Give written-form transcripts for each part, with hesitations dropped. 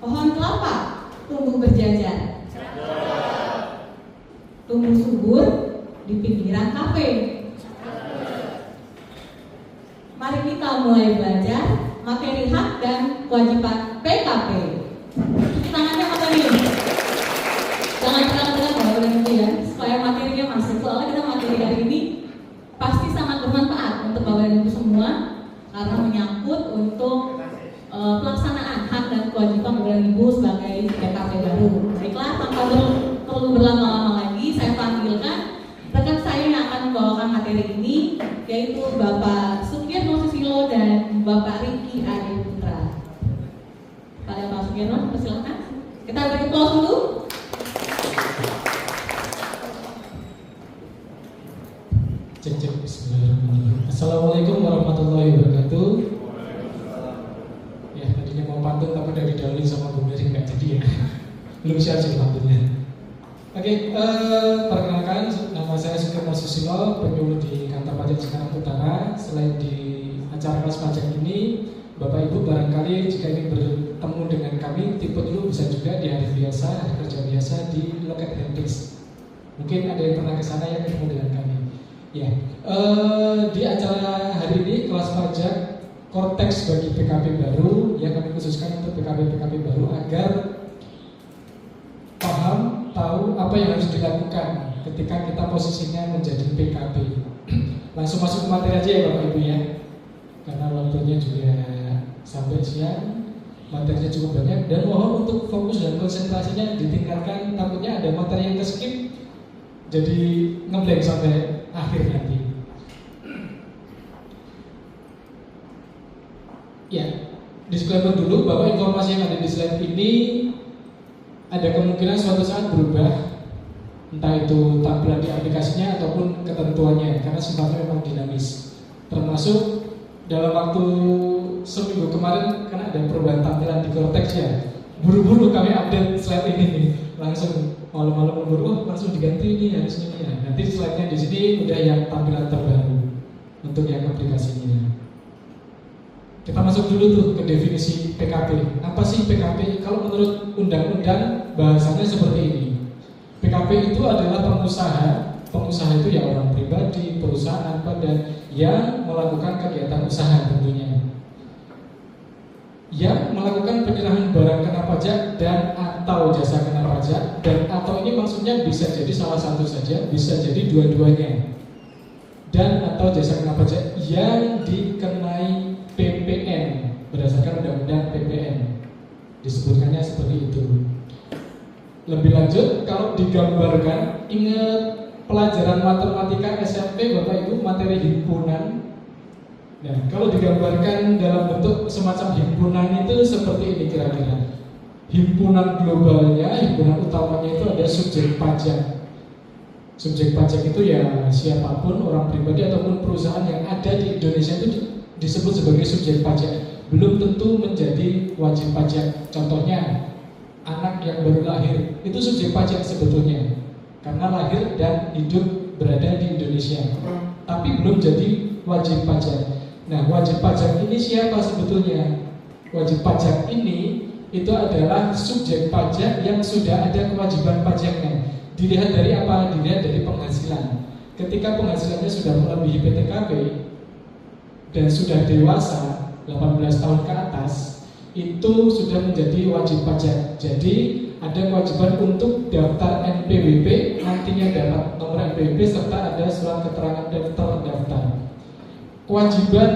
Pohon kelapa tumbuh berjajar, tumbuh subur di pinggiran kafe. Mari kita mulai belajar materi hak dan kewajiban PKP. Cuci tangannya apa nih? Jangan tekan-tekan kalau nanti ya, supaya materinya masuk. Soalnya kita materi hari ini pasti sangat bermanfaat untuk Bapak dan Ibu semua karena menyangkut untuk pelaksanaan hak dan kewajiban Bapak dan Ibu sebagai PKP baru. Baiklah, tanpa perlu berlama-lama lagi, saya panggilkan rekan saya yang akan membawakan materi ini, yaitu Bapak Sukirno Susilo dan Bapak Riki Adi Putra. Pada Pak Sukirno, persilakan. Kita beri aplaus dulu. Cek. Bismillahirrahmanirrahim. Assalamualaikum warahmatullahi wabarakatuh. Ya, tadinya mau pantun tapi udah didahului sama Bu Mary, nggak jadi ya. Belum siap sih pantunnya. Oke, perkenalkan, nama saya Sukirno Susilo, penyuluh di Kantor Pajak Cikarang Utara. Selain di acara kelas pajak ini, Bapak Ibu barangkali jika ingin bertemu dengan kami, tipe dulu bisa juga di hari biasa, hari kerja biasa di loket handis. Mungkin ada yang pernah ke sana yang ketemu dengan kami. Ya, di acara hari ini kelas pajak Kortex bagi PKP baru yang kami khususkan untuk PKP baru agar paham, tahu apa yang harus dilakukan ketika kita posisinya menjadi PKP. Langsung masuk ke materi aja ya Bapak Ibu ya, karena waktunya juga sampai siang, materinya cukup banyak dan mohon untuk fokus dan konsentrasinya ditingkatkan, takutnya ada materi yang ke-skip jadi ngeblank sampai akhir nanti. Ya, disclaimer dulu bahwa informasi yang ada di slide ini ada kemungkinan suatu saat berubah, entah itu tampilan di aplikasinya ataupun ketentuannya, karena sifatnya memang dinamis. Termasuk dalam waktu seminggu kemarin karena ada perubahan tampilan di Cortex ya, buru-buru kami update slide ini nih, langsung malam-malam buru langsung diganti ini harusnya ya. Nanti slide-nya di sini udah yang tampilan terbaru untuk yang aplikasinya. Kita masuk dulu tuh ke definisi PKP. Apa sih PKP? Kalau menurut undang-undang bahasanya seperti ini. PKP itu adalah pengusaha. Pengusaha itu ya orang pribadi, perusahaan, dan yang melakukan kegiatan usaha tentunya. Yang melakukan penyerahan barang kena pajak dan atau jasa kena pajak, dan atau ini maksudnya bisa jadi salah satu saja, bisa jadi dua-duanya. Dan atau jasa kena pajak yang dikenai PPN berdasarkan undang-undang PPN, disebutkannya seperti itu. Lebih lanjut, kalau digambarkan, ingat pelajaran matematika SMP Bapak Ibu materi himpunan. Nah, kalau digambarkan dalam bentuk semacam himpunan itu seperti ini kira-kira. Himpunan globalnya, himpunan utamanya itu ada subjek pajak. Subjek pajak itu ya siapapun, orang pribadi ataupun perusahaan yang ada di Indonesia itu disebut sebagai subjek pajak. Belum tentu menjadi wajib pajak. Contohnya, anak yang baru lahir itu subjek pajak sebetulnya, karena lahir dan hidup berada di Indonesia, tapi belum jadi wajib pajak. Nah, wajib pajak ini siapa sebetulnya? Wajib pajak ini itu adalah subjek pajak yang sudah ada kewajiban pajaknya. Dilihat dari apa? Dilihat dari penghasilan. Ketika penghasilannya sudah melebihi PTKB dan sudah dewasa 18 tahun ke atas, itu sudah menjadi wajib pajak. Jadi ada kewajiban untuk daftar NPWP, nantinya dapat nomor NPWP serta ada surat keterangan terdaftar. Kewajiban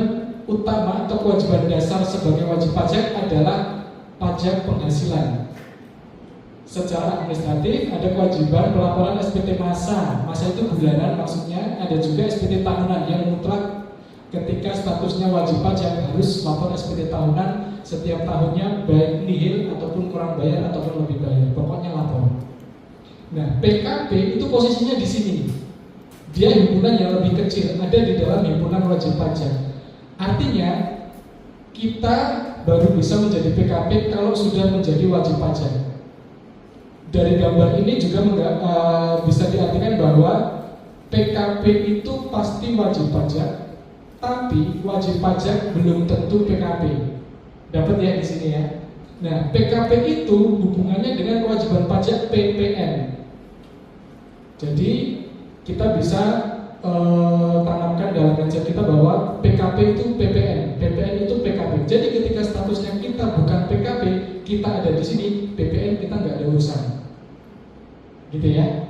utama atau kewajiban dasar sebagai wajib pajak adalah pajak penghasilan. Secara administratif ada kewajiban pelaporan SPT masa itu bulanan maksudnya, ada juga SPT tahunan yang mutlak. Ketika statusnya wajib pajak harus lapor SPT tahunan setiap tahunnya, baik nihil ataupun kurang bayar ataupun lebih bayar, pokoknya lapor. Nah, PKP itu posisinya di sini. Dia himpunan yang lebih kecil, ada di dalam himpunan wajib pajak. Artinya kita baru bisa menjadi PKP kalau sudah menjadi wajib pajak. Dari gambar ini juga bisa diartikan bahwa PKP itu pasti wajib pajak, tapi wajib pajak belum tentu PKP. Dapat ya di sini ya. Nah, PKP itu hubungannya dengan kewajiban pajak PPN. Jadi kita bisa tanamkan dalam mindset kita bahwa PKP itu PPN, PPN itu PKP. Jadi ketika statusnya kita bukan PKP, kita ada di sini, PPN kita nggak ada urusan, gitu ya.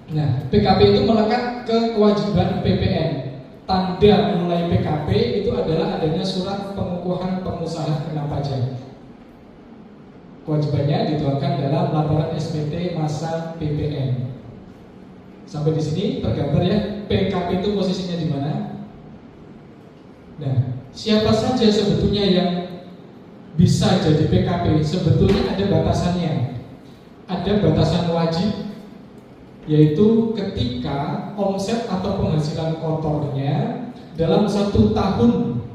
Nah, PKP itu melekat ke kewajiban PPN. Tanda mulai PKP itu adalah adanya surat pengukuhan pengusaha kena pajak. Kewajibannya dituangkan dalam laporan SPT masa PPN. Sampai di sini tergambar ya, PKP itu posisinya di mana? Nah, siapa saja sebetulnya yang bisa jadi PKP? Sebetulnya ada batasannya. Ada batasan wajib, yaitu ketika omset atau penghasilan kotornya dalam 1 tahun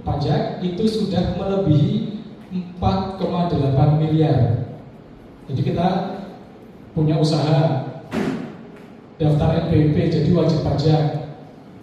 pajak itu sudah melebihi 4,8 miliar. Jadi kita punya usaha, daftar NPWP jadi wajib pajak,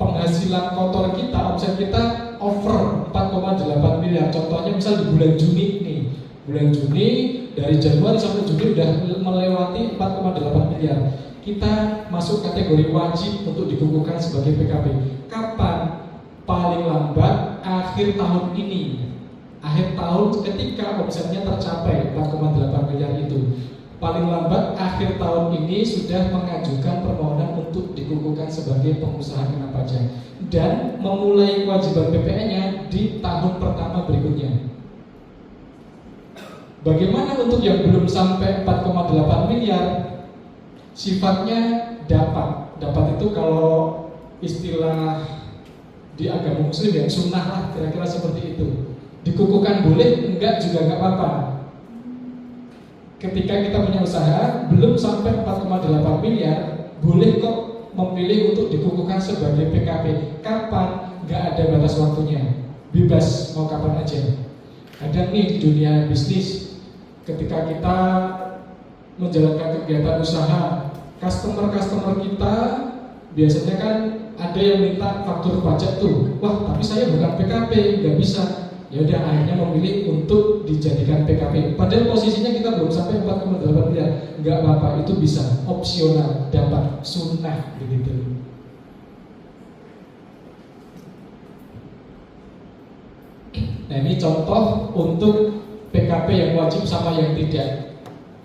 penghasilan kotor kita, omset kita over 4,8 miliar. Contohnya misal di bulan Juni nih, bulan Juni dari Januari sampai Juni udah melewati 4,8 miliar. Kita masuk kategori wajib untuk dikukuhkan sebagai PKP. Kapan? Paling lambat akhir tahun ini. Akhir tahun ketika omsetnya tercapai 4,8 miliar itu. Paling lambat akhir tahun ini sudah mengajukan permohonan untuk dikukuhkan sebagai pengusaha kena pajak dan memulai kewajiban PPN-nya di tahun pertama berikutnya. Bagaimana untuk yang belum sampai 4,8 miliar? Sifatnya dapat itu kalau istilah di agama muslim ya sunnah lah, kira-kira seperti itu. Dikukuhkan boleh, enggak juga enggak apa-apa. Ketika kita punya usaha belum sampai 4,8 miliar, boleh kok memilih untuk dikukuhkan sebagai PKP. Kapan? Enggak ada batas waktunya, bebas mau kapan aja. Kadang nih di dunia bisnis, ketika kita menjalankan kegiatan usaha, customer kita biasanya kan ada yang minta faktur pajak tuh. Wah, tapi saya bukan PKP, nggak bisa. Ya udah, akhirnya memilih untuk dijadikan PKP. Padahal posisinya kita belum sampai 4,8 miliar. Nggak apa-apa, itu bisa opsional, dapat sunnah begitu. Nah, ini contoh untuk PKP yang wajib sama yang tidak.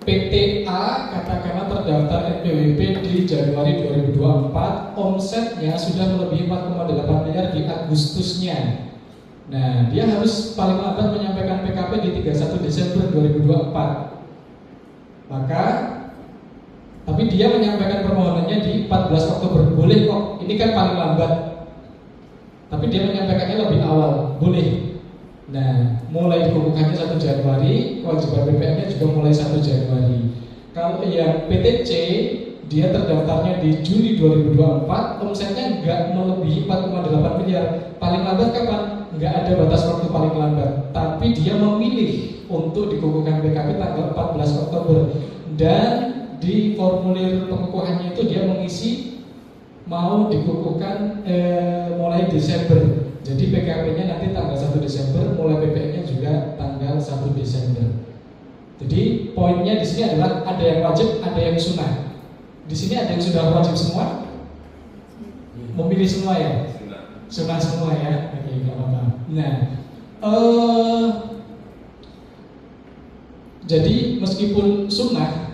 PTA katakanlah terdaftar NPWP di Januari 2024, omsetnya sudah melebihi 4,8 miliar di Agustusnya. Nah, dia harus paling lambat menyampaikan PKP di 31 Desember 2024. Maka, tapi dia menyampaikan permohonannya di 14 Oktober. Boleh kok, ini kan paling lambat. Tapi dia menyampaikannya lebih awal, boleh. Nah, mulai dikukuhkannya 1 Januari, kewajiban PPN-nya juga mulai 1 Januari. Kalau yang PTC, dia terdaftarnya di Juli 2024, omsetnya nggak melebihi 4,8 miliar. Paling lambat kapan? Nggak ada batas waktu paling lambat. Tapi dia memilih untuk dikukuhkan PKP tanggal 14 Oktober. Dan di formulir pengukuhannya itu dia mengisi mau dikukuhkan mulai Desember. Jadi PKP-nya nanti tanggal 1 Desember, mulai PPN-nya juga tanggal 1 Desember. Jadi poinnya di sini adalah ada yang wajib, ada yang sunnah. Di sini ada yang sudah wajib semua, memilih semua ya, sunnah semua ya. Oke, nggak apa-apa. Nah, jadi meskipun sunnah,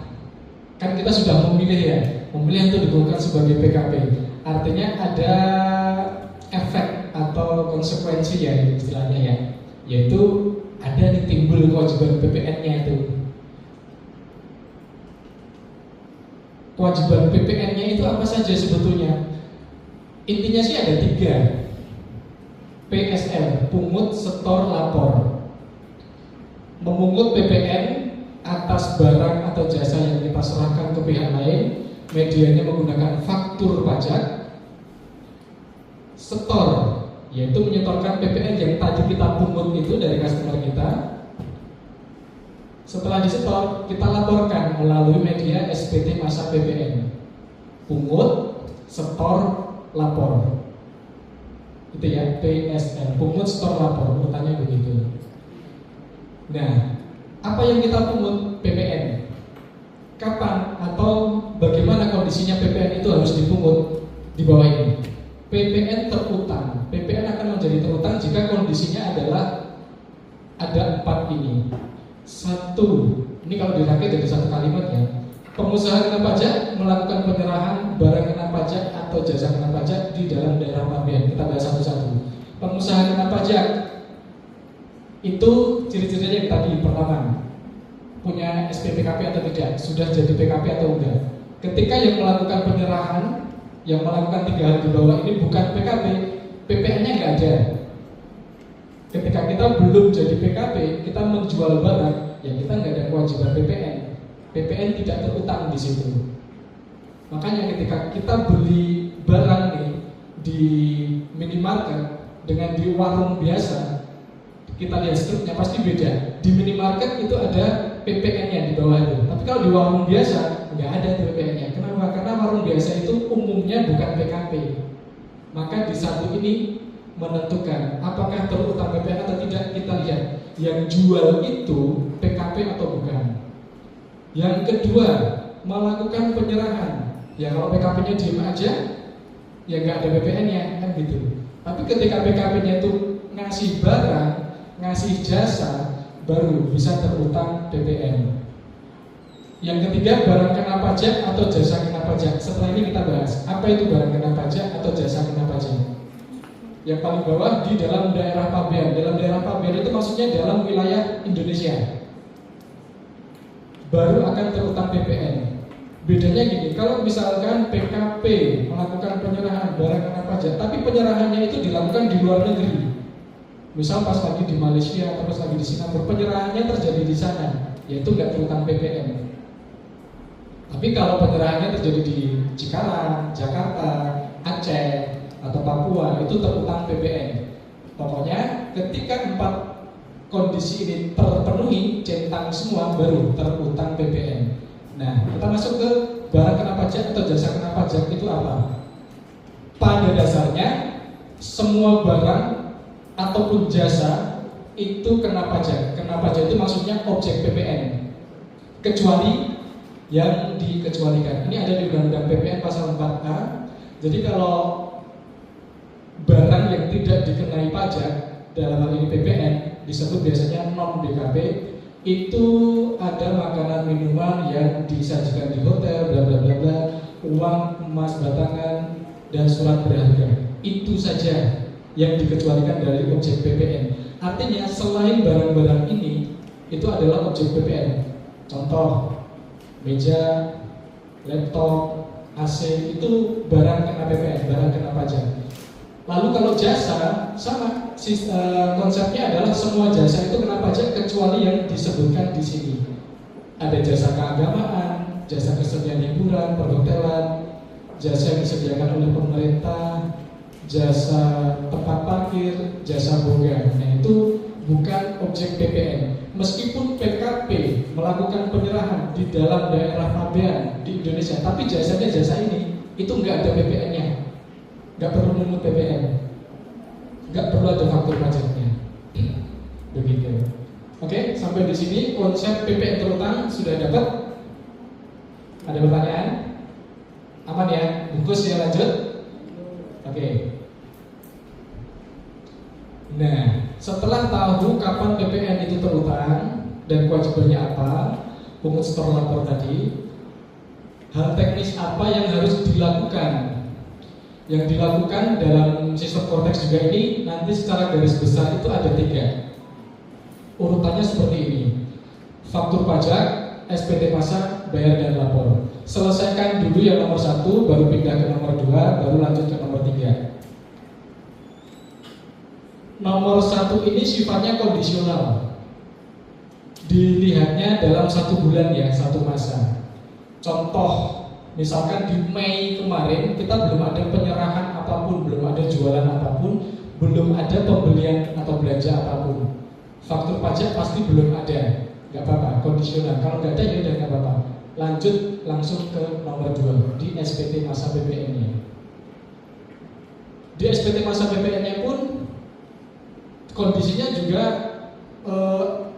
kan kita sudah memilih ya, memilih untuk dikukuhkan sebagai PKP. Artinya ada efek atau konsekuensi ya istilahnya ya, yaitu ada nih timbul kewajiban PPN-nya itu. Kewajiban PPN-nya itu apa saja sebetulnya? Intinya sih ada 3. PSL, pungut, setor, lapor. Memungut PPN atas barang atau jasa yang kita serahkan ke pihak lain, medianya menggunakan faktur pajak. Setor, yaitu menyetorkan PPN yang tadi kita pungut itu dari customer kita. Setelah disetor, kita laporkan melalui media SPT masa PPN. Pungut, setor, lapor. Itu ya, PSN, pungut, setor, lapor, urutannya begitu. Nah, Apa yang kita pungut? PPN. Kapan atau bagaimana kondisinya PPN itu harus dipungut di bawah ini? PPN terutang. PPN akan menjadi terutang jika kondisinya adalah ada 4 ini. 1, ini kalau dirakit jadi satu kalimat ya. Pengusaha kena pajak melakukan penyerahan barang kena pajak atau jasa kena pajak di dalam daerah pabean. Kita bahas satu-satu. Pengusaha kena pajak itu ciri-cirinya yang tadi. Pertama, punya SPPKP atau tidak, sudah jadi PKP atau enggak. Ketika yang melakukan penyerahan, yang melakukan 3 hal di bawah ini bukan PKP, PPN-nya enggak ada. Ketika kita belum jadi PKP, kita menjual barang, ya kita enggak ada kewajiban PPN. PPN tidak terutang di situ. Makanya ketika kita beli barang nih di minimarket dengan di warung biasa, kita lihat struknya pasti beda. Di minimarket itu ada PPN-nya di bawah itu. Tapi kalau di warung biasa nggak ada PPN-nya. Kenapa? Karena warung biasa itu umumnya bukan PKP. Maka di satu ini menentukan apakah terutang PPN atau tidak. Kita lihat yang jual itu PKP atau bukan. Yang kedua, melakukan penyerahan. Ya kalau PKP-nya diem aja, ya nggak ada PPN-nya kan gitu. Tapi ketika PKP-nya itu ngasih barang, ngasih jasa, baru bisa terutang PPN. Yang ketiga, barang kena pajak atau jasa kena pajak. Setelah ini kita bahas apa itu barang kena pajak atau jasa kena pajak. Yang paling bawah di dalam daerah pabean. Dalam daerah pabean itu maksudnya dalam wilayah Indonesia. Baru akan terutang PPN. Bedanya gini, kalau misalkan PKP melakukan penyerahan barang kena pajak, tapi penyerahannya itu dilakukan di luar negeri. Misal pas lagi di Malaysia atau pas lagi di Singapura, penyerahannya terjadi di sana, yaitu nggak terutang PPN. Tapi kalau penyerahannya terjadi di Cikarang, Jakarta, Aceh, atau Papua, itu terutang PPN. Pokoknya ketika 4 kondisi ini terpenuhi, centang semua, baru terutang PPN. Nah, kita masuk ke barang kena pajak atau jasa kena pajak itu apa? Pada dasarnya semua barang ataupun jasa itu kena pajak. Kena pajak itu maksudnya objek PPN, kecuali yang dikecualikan. Ini ada di Undang-Undang PPN pasal 4A. Jadi kalau barang yang tidak dikenai pajak, dalam hal ini PPN, disebut biasanya non BKP, itu ada makanan minuman yang disajikan di hotel, bla bla bla bla, uang emas batangan dan surat berharga. Itu saja yang dikecualikan dari objek PPN. Artinya selain barang-barang ini itu adalah objek PPN. Contoh, meja, laptop, AC itu barang kena PPN, barang kena pajak. Lalu kalau jasa sama, konsepnya adalah semua jasa itu kena pajak kecuali yang disebutkan di sini. Ada jasa keagamaan, jasa kesenian hiburan, perhotelan, jasa yang disediakan oleh pemerintah, jasa tempat parkir, jasa boga. Nah itu bukan objek PPN. Meskipun PKP melakukan penyerahan di dalam daerah pabean di Indonesia, tapi jasanya jasa ini itu nggak ada PPN-nya. Nggak perlu memungut PPN, nggak perlu ada faktur pajaknya, begitu. Oke, sampai di sini konsep PPN terutang sudah dapat. Ada pertanyaan? Aman ya? Bungkus ya, lanjut. Oke. Nah, setelah tahu kapan PPN itu terutang dan kewajibannya apa, pungut setor lapor tadi, hal teknis apa yang harus dilakukan? Yang dilakukan dalam sistem Kortex juga ini nanti secara garis besar itu ada 3. Urutannya seperti ini: faktur pajak, SPT masa, bayar dan lapor. Selesaikan dulu yang nomor 1, baru pindah ke nomor 2, baru lanjut ke nomor 3. Nomor 1 ini sifatnya kondisional, dilihatnya dalam 1 bulan ya, 1 masa. Contoh, misalkan di Mei kemarin kita belum ada penyerahan apapun, belum ada jualan apapun, belum ada pembelian atau belanja apapun. Faktur pajak pasti belum ada, nggak apa-apa, kondisional. Kalau nggak ada ya udah nggak apa-apa. Lanjut langsung ke nomor 2 di SPT masa PPN-nya. Di SPT masa PPN-nya pun kondisinya juga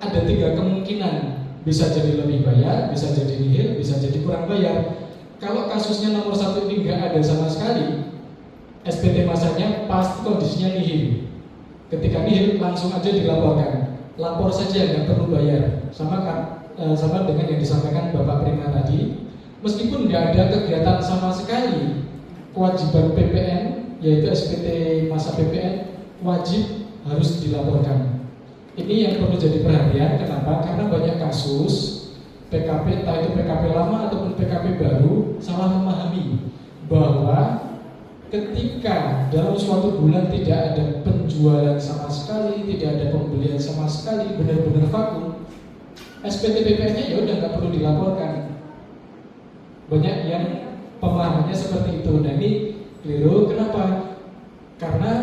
ada 3 kemungkinan, bisa jadi lebih bayar, bisa jadi nihil, bisa jadi kurang bayar. Kalau kasusnya nomor 1 ini nggak ada sama sekali, SPT masanya pasti kondisinya nihil. Ketika nihil langsung aja dilaporkan, lapor saja nggak perlu bayar. Sama dengan yang disampaikan Bapak Prima tadi, meskipun nggak ada kegiatan sama sekali, kewajiban PPN yaitu SPT masa PPN wajib harus dilaporkan. Ini yang perlu jadi perhatian. Kenapa? Karena banyak kasus PKP, entah itu PKP lama ataupun PKP baru, salah memahami bahwa ketika dalam suatu bulan tidak ada penjualan sama sekali, tidak ada pembelian sama sekali, benar-benar vakum, SPT PPN-nya ya udah nggak perlu dilaporkan. Banyak yang pemahamannya seperti itu. Nah ini keliru. Kenapa? Karena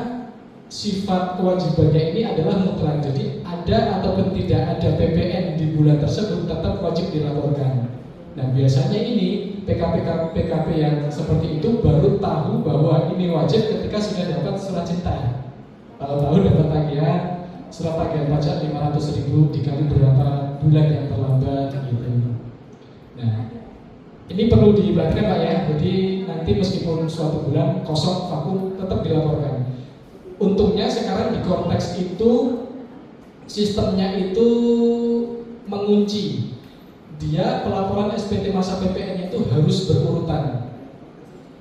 sifat kewajibannya ini adalah mutlak. Jadi ada ataupun tidak ada PPN di bulan tersebut tetap wajib dilaporkan. Nah biasanya ini PKP yang seperti itu baru tahu bahwa ini wajib ketika sudah dapat surat cinta. Kalau tahu dapat tagihan, surat tagihan pajak 500.000 dikali berapa bulan yang terlambat gitu. Nah ini perlu diperhatikan Pak ya. Jadi nanti meskipun suatu bulan kosong vakum tetap dilaporkan. Untungnya sekarang di Kortex itu sistemnya itu mengunci. Dia pelaporan SPT masa PPN itu harus berurutan.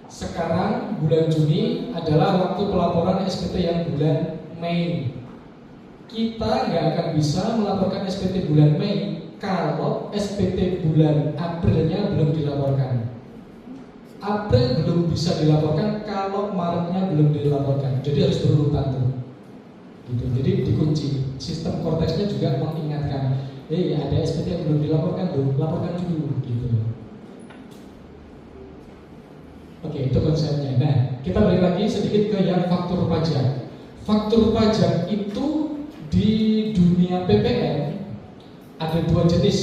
Sekarang bulan Juni adalah waktu pelaporan SPT yang bulan Mei. Kita nggak akan bisa melaporkan SPT bulan Mei kalau SPT bulan Aprilnya belum dilaporkan. April belum bisa dilaporkan kalau Maretnya belum dilaporkan. Jadi harus berurutan tuh. Gitu. Jadi dikunci. Sistem Kortexnya juga mengingatkan, ada SPT yang belum dilaporkan tuh, laporkan dulu. Gitu. Oke, itu konsepnya. Nah, kita balik lagi sedikit ke yang faktur pajak. Faktur pajak itu di dunia PPN ada 2 jenis,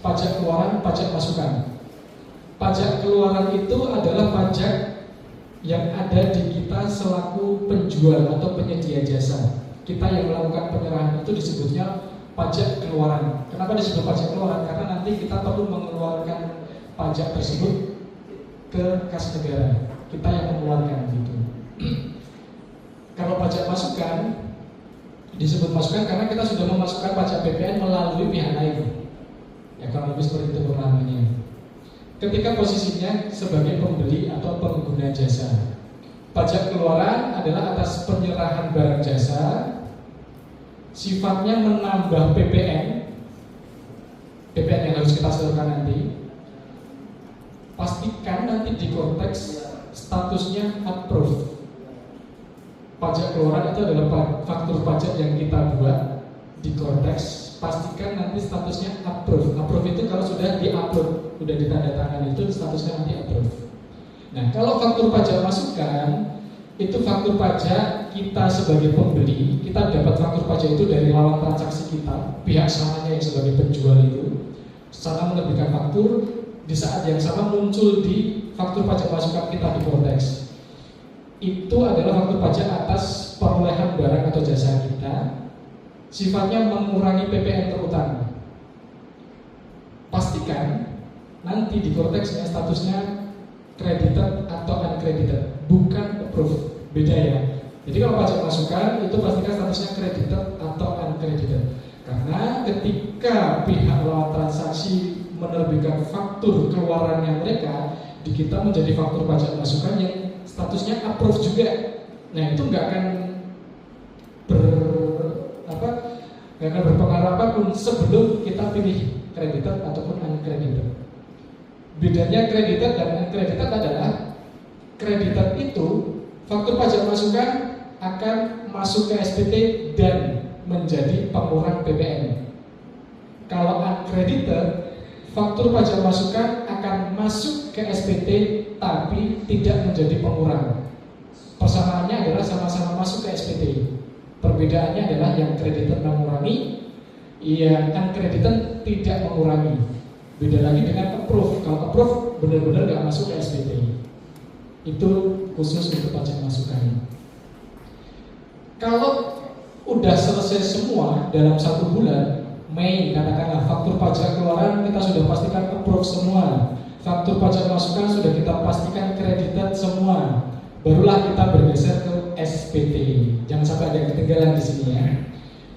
pajak keluaran, pajak masukan. Pajak keluaran itu adalah pajak yang ada di kita selaku penjual atau penyedia jasa. Kita yang melakukan penyerahan itu disebutnya pajak keluaran. Kenapa disebut pajak keluaran? Karena nanti kita perlu mengeluarkan pajak tersebut ke kas negara. Kita yang mengeluarkan gitu. Kalau pajak masukan disebut masukan karena kita sudah memasukkan pajak PPN melalui pihak lain. Ya kalau lebih seperti itu pemahamannya. Ketika posisinya sebagai pembeli atau pengguna jasa. Pajak keluaran adalah atas penyerahan barang jasa, sifatnya menambah PPN yang harus kita setorkan nanti. Pastikan nanti di Kortex statusnya approved. Pajak keluaran itu adalah faktur pajak yang kita buat di Kortex. Pastikan nanti statusnya approve. Approve itu kalau sudah di-upload, sudah ditandatangani itu statusnya nanti approve. Nah, kalau faktur pajak masukan itu faktur pajak kita sebagai pembeli, kita dapat faktur pajak itu dari lawan transaksi kita, pihak samanya yang sebagai penjual itu, sana menerbitkan faktur, di saat yang sama muncul di faktur pajak masukan kita di Kortex. Itu adalah faktur pajak atas perolehan barang atau jasa kita. Sifatnya mengurangi PPN terutama. Pastikan nanti di Kortexnya statusnya credited atau uncredited, bukan approved. Beda ya. Jadi kalau pajak masukan itu pastikan statusnya credited atau uncredited. Karena ketika pihak lawan transaksi menerbitkan faktur keluarannya mereka, di kita menjadi faktur pajak masukan yang statusnya approved juga. Nah itu nggak akan berpengaruh apapun sebelum kita pilih credited ataupun uncredited. Bedanya credited dan uncredited adalah credited itu faktur pajak masukan akan masuk ke SPT dan menjadi pengurang PPN. Kalau uncredited, faktur pajak masukan akan masuk ke SPT tapi tidak menjadi pengurang. Persamaannya adalah sama-sama masuk ke SPT. Perbedaannya adalah yang credited mengurangi, yang uncredited tidak mengurangi. Beda lagi dengan approve. Kalau approve benar-benar nggak masuk ke SPT. Itu khusus untuk pajak masukan. Kalau udah selesai semua dalam 1 bulan, Mei, katakanlah faktur pajak keluaran kita sudah pastikan approve semua, faktur pajak masukan sudah kita pastikan credited semua, barulah kita bergeser ke SPT. Jangan sampai ada yang ketinggalan di sini ya.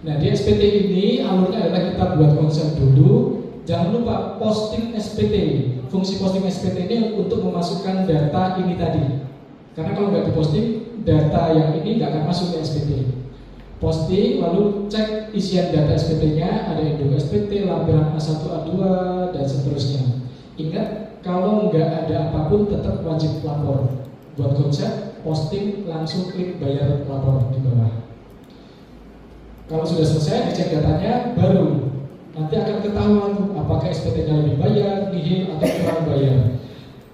Nah di SPT ini alurnya adalah kita buat konsep dulu. Jangan lupa posting SPT. Fungsi posting SPT ini untuk memasukkan data ini tadi. Karena kalau nggak diposting, data yang ini nggak akan masuk ke SPT. Posting, lalu cek isian data SPT-nya, ada induk SPT, lampiran A1, A2, dan seterusnya. Ingat, kalau nggak ada apapun tetap wajib lapor. Buat konsep, posting, langsung klik bayar lapor di bawah. Kalau sudah selesai, dicek datanya, baru nanti akan ketahuan apakah SPT-nya lebih bayar, nihil, atau kurang bayar.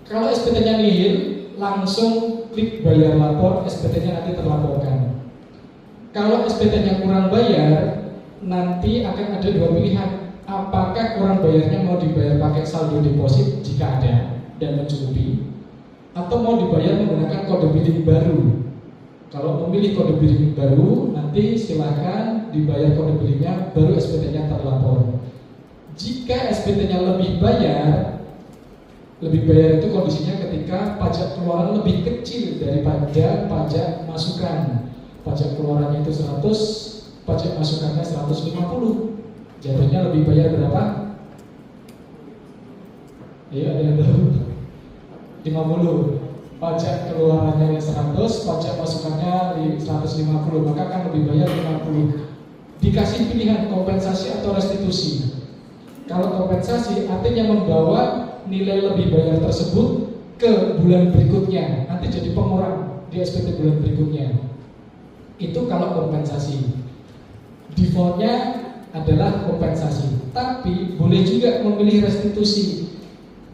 Kalau SPT-nya nihil, langsung klik bayar lapor, SPT-nya nanti terlaporkan. Kalau SPT-nya kurang bayar, nanti akan ada dua pilihan. Apakah kurang bayarnya mau dibayar pakai saldo deposit jika ada dan mencukupi, atau mau dibayar menggunakan kode billing baru. Kalau memilih kode billing baru, nanti silakan dibayar kode billingnya, baru SPT-nya terlapor. Jika SPT-nya lebih bayar itu kondisinya ketika pajak keluaran lebih kecil daripada pajak masukan. Pajak keluarannya itu 100, pajak masukannya 150. Jatuhnya lebih bayar berapa? Iya, ada yang tahu? 50. Pajak keluarannya 100, pajak masukannya 150, maka akan lebih bayar 50. Dikasih pilihan kompensasi atau restitusi. Kalau kompensasi artinya membawa nilai lebih bayar tersebut ke bulan berikutnya, nanti jadi pengurang di SPT bulan berikutnya. Itu kalau kompensasi. Defaultnya adalah kompensasi, tapi boleh juga memilih restitusi.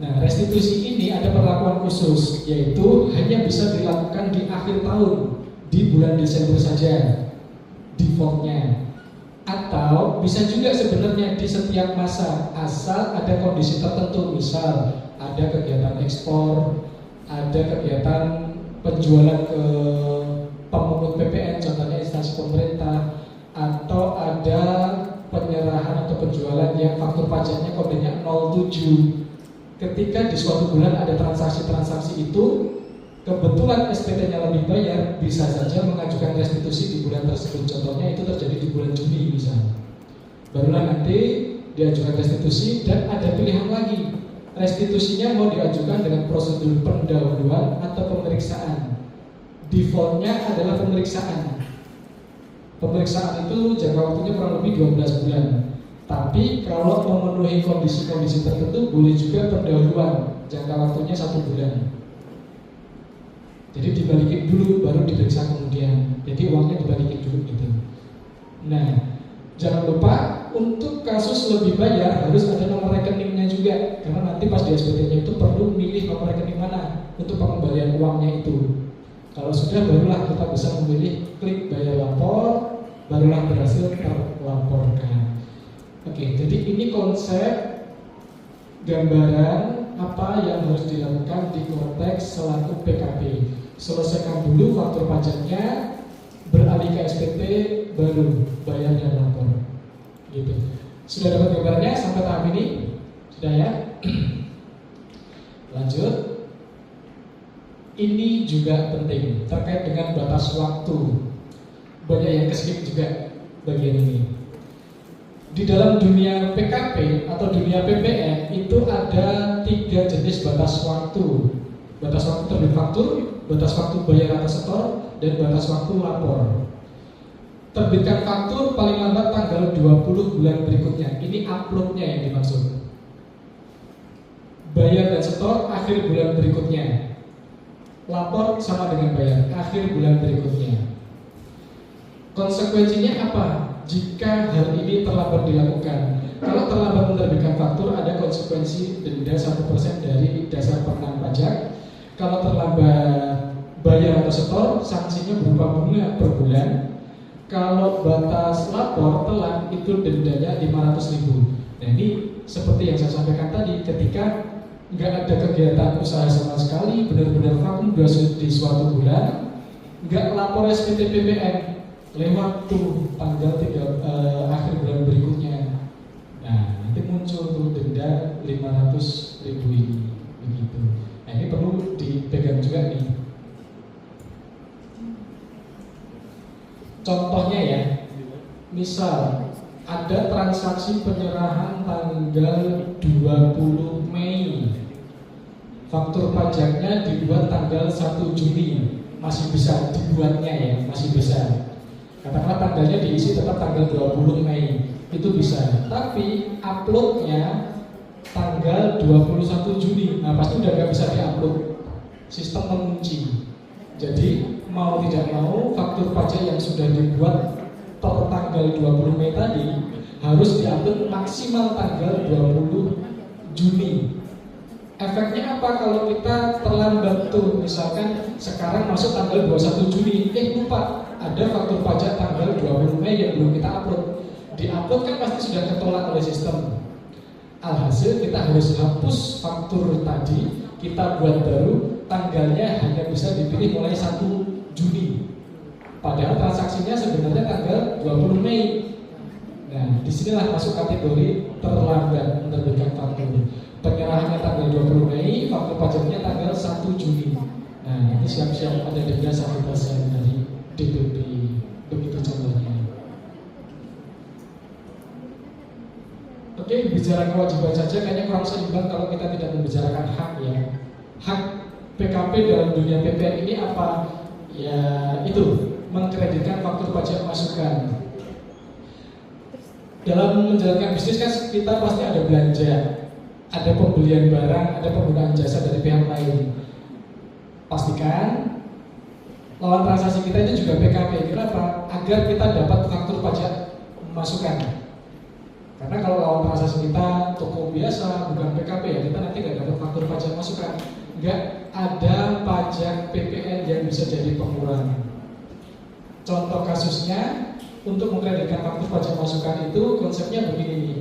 Nah, restitusi ini ada perlakuan khusus, yaitu hanya bisa dilakukan di akhir tahun, di bulan Desember saja defaultnya. Atau bisa juga sebenarnya di setiap masa, asal ada kondisi tertentu. Misal ada kegiatan ekspor, ada kegiatan penjualan ke pemungut PPN, contohnya instansi pemerintah, atau ada penyerahan atau penjualan yang faktur pajaknya kodenya 07. Ketika di suatu bulan ada transaksi-transaksi itu, kebetulan SPT-nya lebih bayar, bisa saja mengajukan restitusi di bulan tersebut. Contohnya itu terjadi di bulan Juni misalnya. Barulah nanti diajukan restitusi, dan ada pilihan lagi. Restitusinya mau diajukan dengan prosedur pendahuluan atau pemeriksaan. Defaultnya adalah pemeriksaan. Pemeriksaan itu jangka waktunya kurang lebih 12 bulan. Tapi kalau memenuhi kondisi-kondisi tertentu, boleh juga pendahuluan, jangka waktunya 1 bulan. Jadi dibalikin dulu, baru diperiksa kemudian. Jadi uangnya dibalikin dulu gitu. Nah, jangan lupa untuk kasus lebih bayar harus ada nomor rekeningnya juga, karena nanti pas di SPT-nya itu perlu milih nomor rekening mana untuk pengembalian uangnya itu. Kalau sudah, barulah kita bisa memilih klik bayar lapor, barulah berhasil terlaporkan. Oke, jadi ini konsep gambaran apa yang harus dilakukan di konteks selaku PKP. Selesaikan dulu faktur pajaknya, beralih ke SPT, baru bayar dan lapor. Gitu. Sudah dapat gambarnya sampai tahap ini? Sudah ya? Lanjut. Ini juga penting terkait dengan batas waktu. Banyak yang keskip juga bagian ini. Di dalam dunia PKP atau dunia PPN itu ada 3 jenis batas waktu. Batas waktu terbit faktur, batas waktu bayar atau setor, dan batas waktu lapor. Terbitkan faktur paling lambat tanggal 20 bulan berikutnya. Ini uploadnya yang dimaksud. Bayar dan setor akhir bulan berikutnya. Lapor sama dengan bayar akhir bulan berikutnya. Konsekuensinya apa jika hal ini terlambat dilakukan? Kalau terlambat menerbitkan faktur, ada konsekuensi denda 1% dari dasar pengenaan pajak. Kalau terlambat bayar atau setor, sanksinya berupa bunga per bulan. Kalau batas lapor telat, itu dendanya 500.000. Nah, ini seperti yang saya sampaikan tadi, ketika nggak ada kegiatan usaha sama sekali, benar-benar vakum di suatu bulan, nggak lapor SPT PPN, lewat tuh tanggal akhir bulan berikutnya. 500.000 ini, begitu. Nah ini perlu dipegang juga nih. Contohnya ya, misal ada transaksi penyerahan tanggal 20 Mei, faktur pajaknya dibuat tanggal 1 Juni, masih bisa dibuatnya ya, masih bisa. Katakanlah tanggalnya diisi tetap tanggal 20 Mei, itu bisa. Tapi uploadnya tanggal 21 Juni, nah pasti udah nggak bisa diupload, sistem mengunci. Jadi mau tidak mau faktur pajak yang sudah dibuat per tanggal 20 Mei tadi harus diupload maksimal tanggal 20 Juni. Efeknya apa kalau kita terlambat tuh, misalkan sekarang masuk tanggal 21 Juni, lupa ada faktur pajak tanggal 20 Mei yang belum kita upload. Di-upload kan pasti sudah ketolak oleh sistem. Alhasil kita harus hapus faktur tadi, kita buat baru, tanggalnya hanya bisa dipilih mulai 1 Juni. Padahal transaksinya sebenarnya tanggal 20 Mei. Nah, disinilah masuk kategori terlambat menerbitkan faktur. Penyerahannya tanggal 20 Mei, faktur pajaknya tanggal 1 Juni. Nah, ini siap-siap ada denda 1% dari DPP. Begitu contohnya. Oke, bicara kewajiban saja kayaknya kurang seimbang kalau kita tidak membicarakan hak ya. Hak PKP dalam dunia PPN ini apa? Ya itu, mengkreditkan faktur pajak masukan. Dalam menjalankan bisnis kan kita pasti ada belanja, ada pembelian barang, ada penggunaan jasa dari pihak lain. Pastikan lawan transaksi kita ini juga PKP. Kenapa? Agar kita dapat faktur pajak masukan. Karena kalau lawan transaksi kita toko biasa, bukan PKP ya, kita nanti nggak dapat faktur pajak masukan. Nggak ada pajak PPN yang bisa jadi pengurang. Contoh kasusnya, untuk mengkreditkan faktur pajak masukan itu konsepnya begini nih.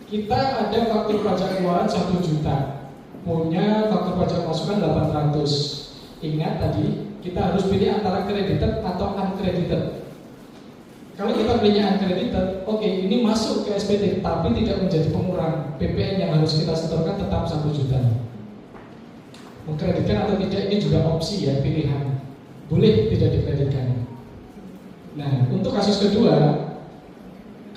Kita ada faktur pajak keluaran 1 juta, punya faktur pajak masukan 800. Ingat tadi, kita harus pilih antara credited atau uncredited. Kalau kita pilihnya uncredited, oke, ini masuk ke SPT, tapi tidak menjadi pengurang. PPN yang harus kita setorkan tetap 1 juta. Mengkreditkan atau tidak ini juga opsi ya, pilihan. Boleh tidak dikreditkan. Nah, untuk kasus kedua,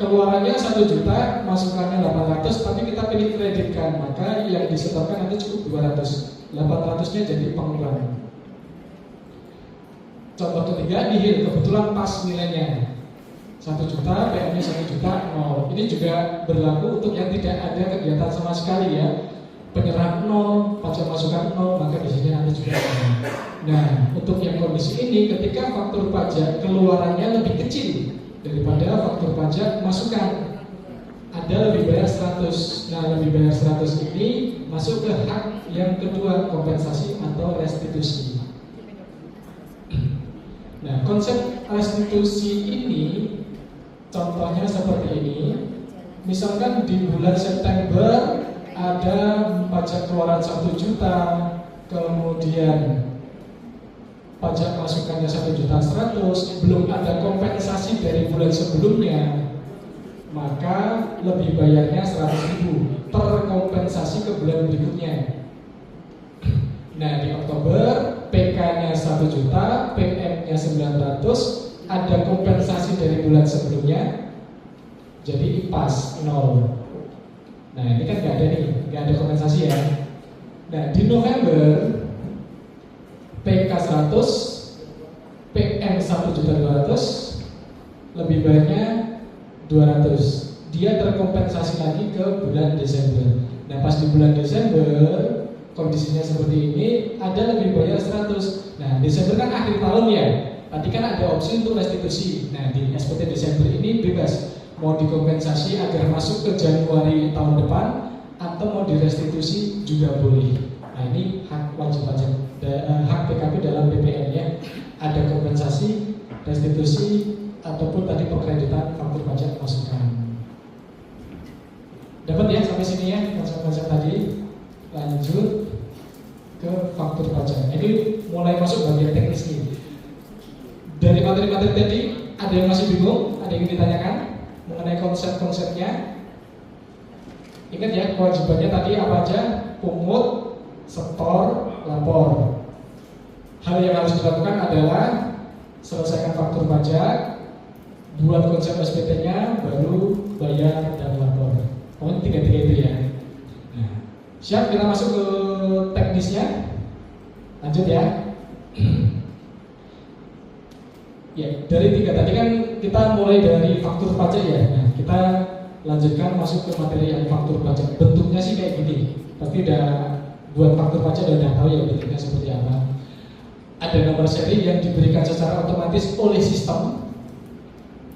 keluarannya 1 juta, masukannya 800, tapi kita pilih kreditkan, maka yang disetorkan nanti cukup 200. 800-nya jadi pengurang. Contoh ketiga, nihil, kebetulan pas nilainya 1 juta, PM-nya 1 juta, 0. Ini juga berlaku untuk yang tidak ada kegiatan sama sekali ya. Penyerahan 0, pajak masukan 0, maka di sini nanti juga 0. Nah, untuk yang kondisi ini, ketika faktur pajak keluarannya lebih kecil daripada faktur pajak masukan, ada lebih bayar 100. Nah, lebih bayar 100 ini masuk ke hak yang kedua, kompensasi atau restitusi. Nah, konsep restitusi ini contohnya seperti ini. Misalkan di bulan September ada pajak keluaran 1 juta, kemudian pajak masukannya 1.100.000, belum ada kompensasi dari bulan sebelumnya, maka lebih bayarnya 100.000 terkompensasi ke bulan berikutnya. Nah, di Oktober PK-nya 1 juta, PM-nya 900, ada kompensasi dari bulan sebelumnya, jadi pas 0. Nah, ini kan nggak ada nih, nggak ada kompensasi ya. Nah, di November PK 100, PM 1.200.000, lebih banyak 200. Dia terkompensasi lagi ke bulan Desember. Nah, pas di bulan Desember kondisinya seperti ini, ada lebih bayar 100. Nah, Desember kan akhir tahun ya. Tadi kan ada opsi untuk restitusi. Nah, di SPT Desember ini bebas, mau dikompensasi agar masuk ke Januari tahun depan atau mau direstitusi juga boleh. Nah, ini hak wajib pajak, hak PKP dalam PPN ya. Ada kompensasi, restitusi, ataupun tadi pengkreditan faktur pajak masukan. Dapat ya sampai sini ya konsep-konsep tadi. Lanjut ke faktur pajak. Ini mulai masuk bagian teknis nih. Dari materi-materi tadi, ada yang masih bingung? Ada yang ditanyakan mengenai konsep-konsepnya? Ingat ya, kewajibannya tadi apa aja? Pungut, setor, lapor. Hal yang harus dilakukan adalah selesaikan faktur pajak, buat konsep SPT-nya, baru bayar dan lapor. Pokoknya tiga-tiga itu ya. Nah, siap, kita masuk ke teknisnya. Lanjut ya. Ya, dari tiga tadi kan kita mulai dari faktur pajak ya. Nah, kita lanjutkan masuk ke materi yang faktur pajak. Bentuknya sih kayak gini. Pasti udah buat faktur pajak udah tahu ya bentuknya seperti apa. Ada nomor seri yang diberikan secara otomatis oleh sistem.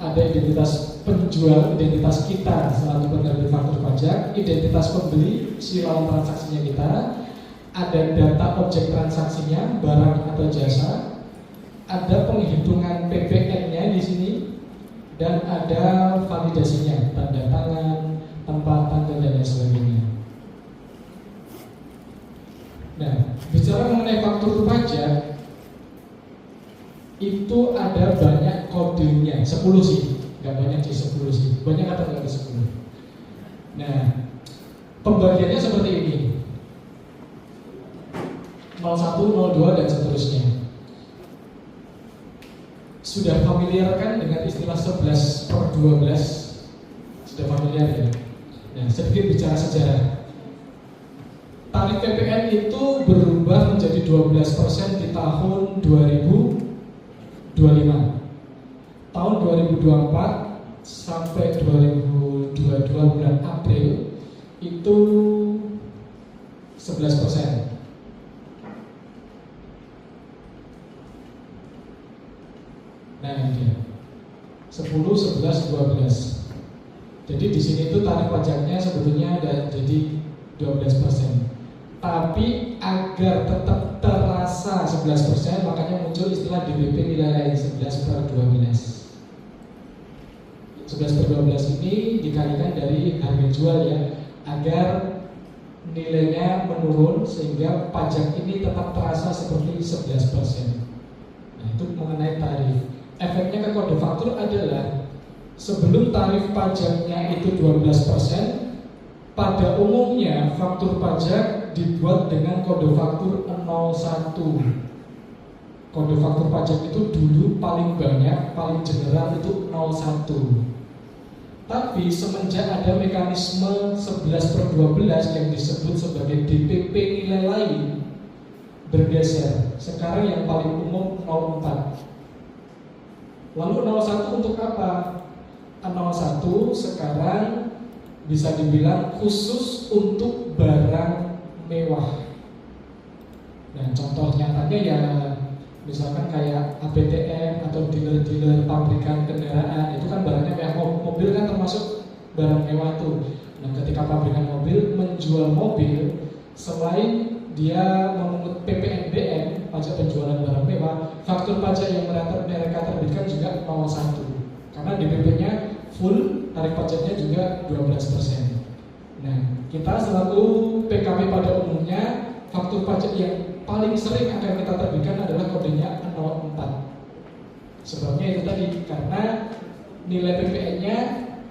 Ada identitas penjual, identitas kita selalu penerbit faktur pajak, identitas pembeli, silawan transaksinya kita. Ada data objek transaksinya, barang atau jasa. Ada penghitungan PPN-nya di sini. Dan ada validasinya, tanda tangan, tempat tanggal dan lain sebagainya. Nah, bicara mengenai faktur pajak, itu ada banyak kodenya, 10 sih, nggak banyak sih, 10 sih, banyak atau nggak ada 10. Nah, pembagiannya seperti ini, 01, 02 dan seterusnya. Sudah familiar kan dengan istilah 11/12? Sudah familiar ya? Nah, sedikit bicara sejarah. Tarif PPN itu berubah menjadi 12% di tahun 2025. Tahun 2024 sampai 2022 bulan April itu 11%. Nah ini dia 10, 11, 12. Jadi di sini itu tarif pajaknya sebetulnya ada jadi 12%. Tapi agar tetap terasa 11%, makanya muncul istilah DBP nilai lain 11/12. 11/12 ini dikalikan dari harga jual ya, agar nilainya menurun sehingga pajak ini tetap terasa seperti 11%. Nah itu mengenai tarif. Efeknya ke kode faktur adalah sebelum tarif pajaknya itu 12%, pada umumnya faktur pajak dibuat dengan kode faktur 01. Kode faktur pajak itu dulu paling banyak, paling general itu 01. Tapi semenjak ada mekanisme 11/12 yang disebut sebagai DPP nilai lain, bergeser. Sekarang yang paling umum 04. Lalu 01 untuk apa? 01 sekarang bisa dibilang khusus untuk barang mewah. Nah, contoh nyatanya ya misalkan kayak APTM atau dealer-dealer pabrikan kendaraan, itu kan barangnya kayak mobil kan termasuk barang mewah tuh. Nah, ketika pabrikan mobil menjual mobil, selain dia memungut PPNBM, pajak penjualan barang mewah, faktur pajak yang mereka terbitkan juga 01. Karena DPP-nya full, tarif pajaknya juga 12%. Nah, kita selaku PKP pada umumnya, faktur pajak yang paling sering akan kita terbitkan adalah kodenya 04. Sebabnya itu tadi, karena nilai PPN-nya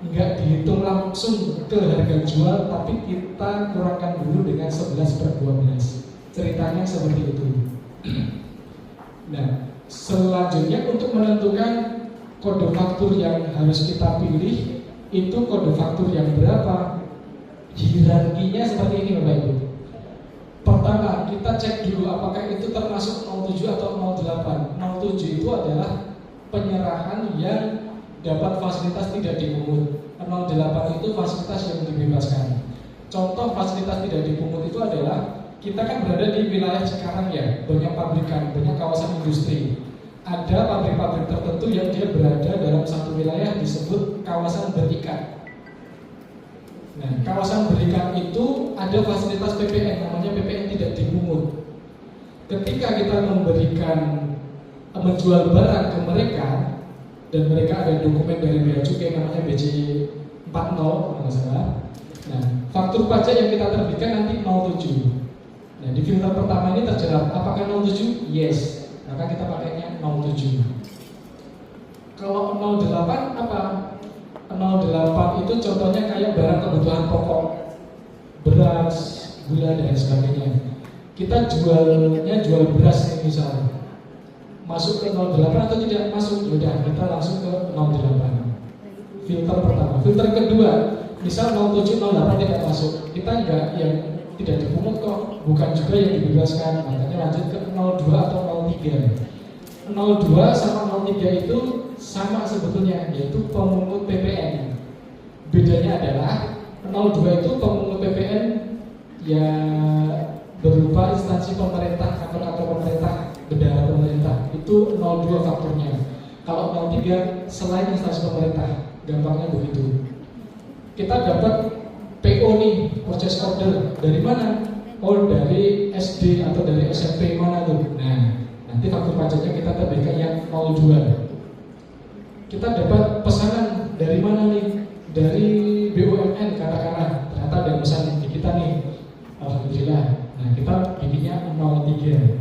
nggak dihitung langsung ke harga jual, tapi kita kurangkan dulu dengan 11/12. Ceritanya seperti itu. Nah, selanjutnya untuk menentukan kode faktur yang harus kita pilih, itu kode faktur yang berapa? Hierarkinya seperti ini Bapak Ibu. Pertama, kita cek dulu apakah itu termasuk 07 atau 08. 07 itu adalah penyerahan yang dapat fasilitas tidak dipungut. 08 itu fasilitas yang dibebaskan. Contoh fasilitas tidak dipungut itu adalah kita kan berada di wilayah Cikarang ya, banyak pabrikan, banyak kawasan industri. Ada pabrik-pabrik tertentu yang dia berada dalam satu wilayah disebut kawasan berikat. Nah, kawasan berikat itu ada fasilitas PPN, namanya PPN tidak dipungut. Ketika kita menjual barang ke mereka, dan mereka ada dokumen dari Bea Cukai namanya BC40 kalau nggak salah. Nah, faktur pajak yang kita terbitkan nanti 07. Nah, di filter pertama ini terjerat apakah 07? Yes, maka kita pakainya 07. Kalau 08 apa? 08 itu contohnya kayak barang kebutuhan pokok. beras, gula dan sebagainya. Kita jual beras nih misalnya, masuk ke 08 atau tidak masuk, yaudah kita langsung ke 08. Filter pertama. Filter kedua, misal 07, 08 tidak masuk, kita enggak, yang tidak dipungut kok, bukan juga yang dibebaskan, makanya lanjut ke 02 atau 03. 02 sama 03 itu sama sebetulnya, yaitu pemungut PPN. Bedanya adalah 02 itu pemungut PPN yang berupa instansi pemerintah, kantor-kantor pemerintah, bendahara pemerintah, itu 02 faktornya. Kalau 03 selain instansi pemerintah, gampangnya begitu. Kita dapat PO nih, purchase order, dari mana? Oh, dari SD atau dari SMP mana tuh? Nah, nanti faktur pajaknya kita terbitkan yang 02. Kita dapat pesanan dari mana nih? Dari BUMN katakanlah, ternyata ada pesan di kita nih, alhamdulillah. Nah, kita bikinnya 03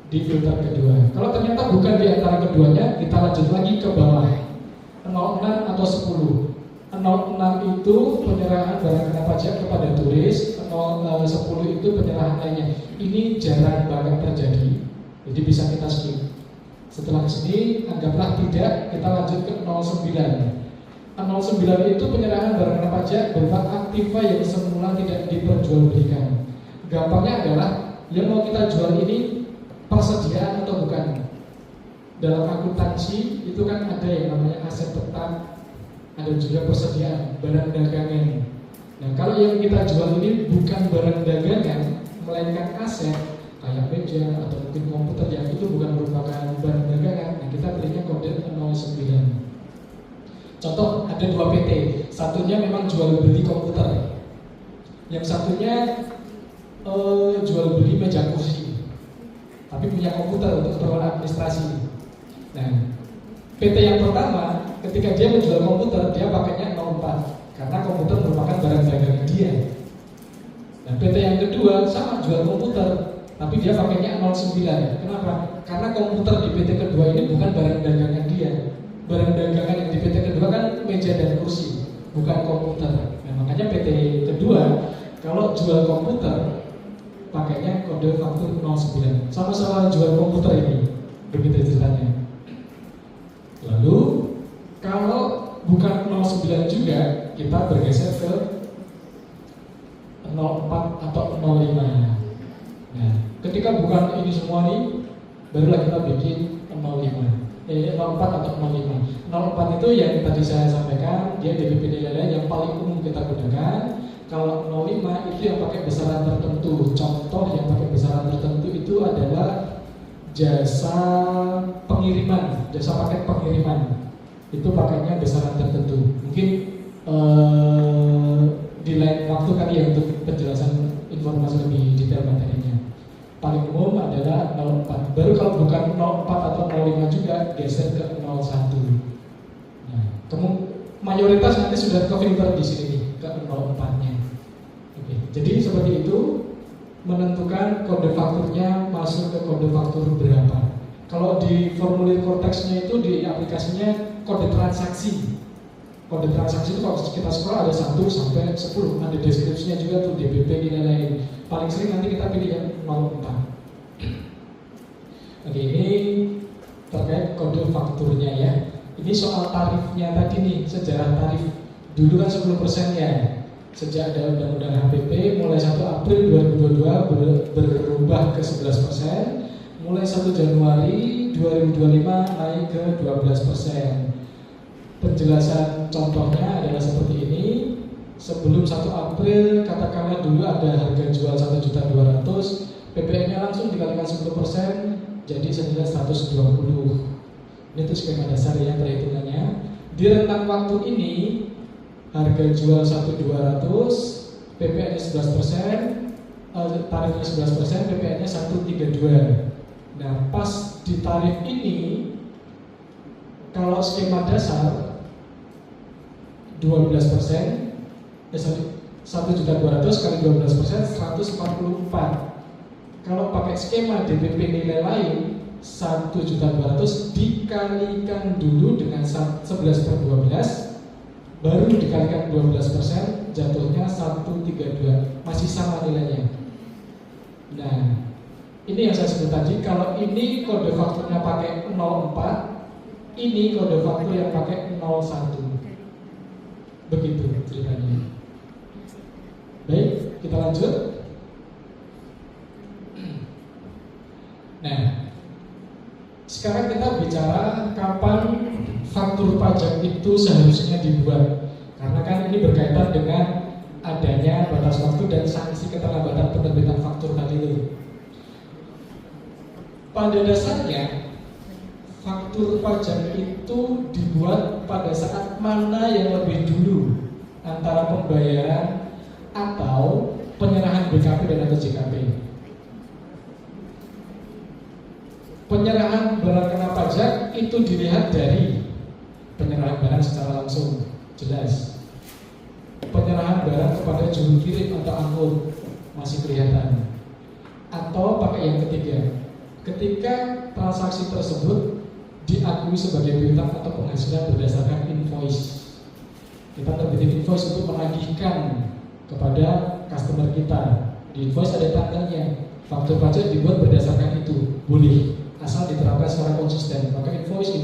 di filter kedua. Kalau ternyata bukan di antara keduanya, kita lanjut lagi ke bawah, 06 atau 10. 06 itu penyerahan barang kena pajak kepada turis, 10 itu penyerahan lainnya. Ini jarang banget terjadi, jadi bisa kita skip. Setelah kesini, anggaplah tidak, kita lanjut ke 09. 09 itu penyerahan barang kena pajak berupa aktiva yang semula tidak diperjualbelikan. Gampangnya adalah yang mau kita jual ini persediaan atau bukan. Dalam akuntansi itu kan ada yang namanya aset tetap, ada juga persediaan barang dagangan. Nah, kalau yang kita jual ini bukan barang dagangan, melainkan aset kayak meja atau mungkin komputer yang itu bukan merupakan barang dagangan, nah kita berinya kode 09. Contoh, ada 2 PT, satunya memang jual beli komputer, yang satunya jual beli meja kursi, tapi punya komputer untuk keperluan administrasi. Nah, PT yang pertama, ketika dia menjual komputer, dia pakainya 04 karena komputer merupakan barang dagangan dia. Nah, PT yang kedua sama jual komputer, tapi dia pakainya 09. Kenapa? Karena komputer di PT kedua ini bukan barang dagangan dia. Barang dagangan yang di PT kedua kan meja dan kursi, bukan komputer. Nah, makanya PT kedua kalau jual komputer pakainya kode faktur 09. Sama-sama jual komputer ini, begitu ceritanya. Lalu kalau bukan 09 juga, kita bergeser ke 04 atau 05. Nah, ketika bukan ini semua nih, barulah kita bikin 05. 04 atau 05. 04 itu yang tadi saya sampaikan, dia DPP nilai yang paling umum kita gunakan. Kalau 05 itu yang pakai besaran tertentu. Contoh yang pakai besaran tertentu itu adalah jasa pengiriman, jasa paket pengiriman. Itu pakainya besaran tertentu. Mungkin di lain waktu kali ya untuk penjelasan informasi lebih detail materinya. Paling umum adalah 04. Baru kalau bukan 04 atau 05 juga geser ke 01. Nah, mayoritas nanti sudah ke filter di sini nih, ke 04-nya. Oke, jadi seperti itu menentukan kode fakturnya masuk ke kode faktur berapa. Kalau di formulir Cortex-nya itu di aplikasinya kode transaksi. Kode transaksi itu kalau kita scroll ada 1 sampai 10, ada deskripsinya juga tuh DPP nilai. Paling sering nanti kita pilih yang 04. Oke, ini terkait kode fakturnya ya. Ini soal tarifnya tadi nih, sejarah tarif. Dulu kan 10% ya. Sejak ada undang-undang HPP mulai 1 April 2022 berubah ke 11%. Mulai 1 Januari 2025 naik ke 12%. Penjelasan contohnya adalah seperti ini. Sebelum 1 April, katakanlah dulu ada harga jual 1.200.000, PPN-nya langsung dikalikan 10%, jadi senilai 120. Ini tuh skema dasar ya perhitungannya. Di rentang waktu ini, harga jual 1.200.000, PPN-nya 11%, tarifnya 11%, PPN-nya 132. Nah, pas di tarif ini, kalau skema dasar 12%, 1.200.000 kali 12% 144. Kalau pakai skema DPP nilai lain 1.200.000 dikalikan dulu dengan 11/12, baru dikalikan 12%, jatuhnya 132 132, masih sama nilainya. Nah, ini yang saya sebut tadi, kalau ini kode fakturnya pakai 04, ini kode faktur yang pakai 01. Begitu ceritanya. Baik, kita lanjut. Nah, sekarang kita bicara kapan faktur pajak itu seharusnya dibuat. Karena kan ini berkaitan dengan adanya batas waktu dan sanksi keterlambatan penerbitan faktur tadi itu. Pada dasarnya faktur pajak itu dibuat pada saat mana yang lebih dulu antara pembayaran atau penyerahan BKP dan atau JKP. Penyerahan barang kena pajak itu dilihat dari penyerahan barang secara langsung, jelas. Penyerahan barang kepada juru kirim atau angkut masih kelihatan. Atau pakai yang ketiga, ketika transaksi tersebut diakui sebagai piutang atau penghasilan berdasarkan invoice. Kita terbitin invoice untuk menagihkan kepada customer kita. Di invoice ada tanggalnya. Faktur pajak dibuat berdasarkan itu, boleh, asal diterapkan secara konsisten. Maka invoice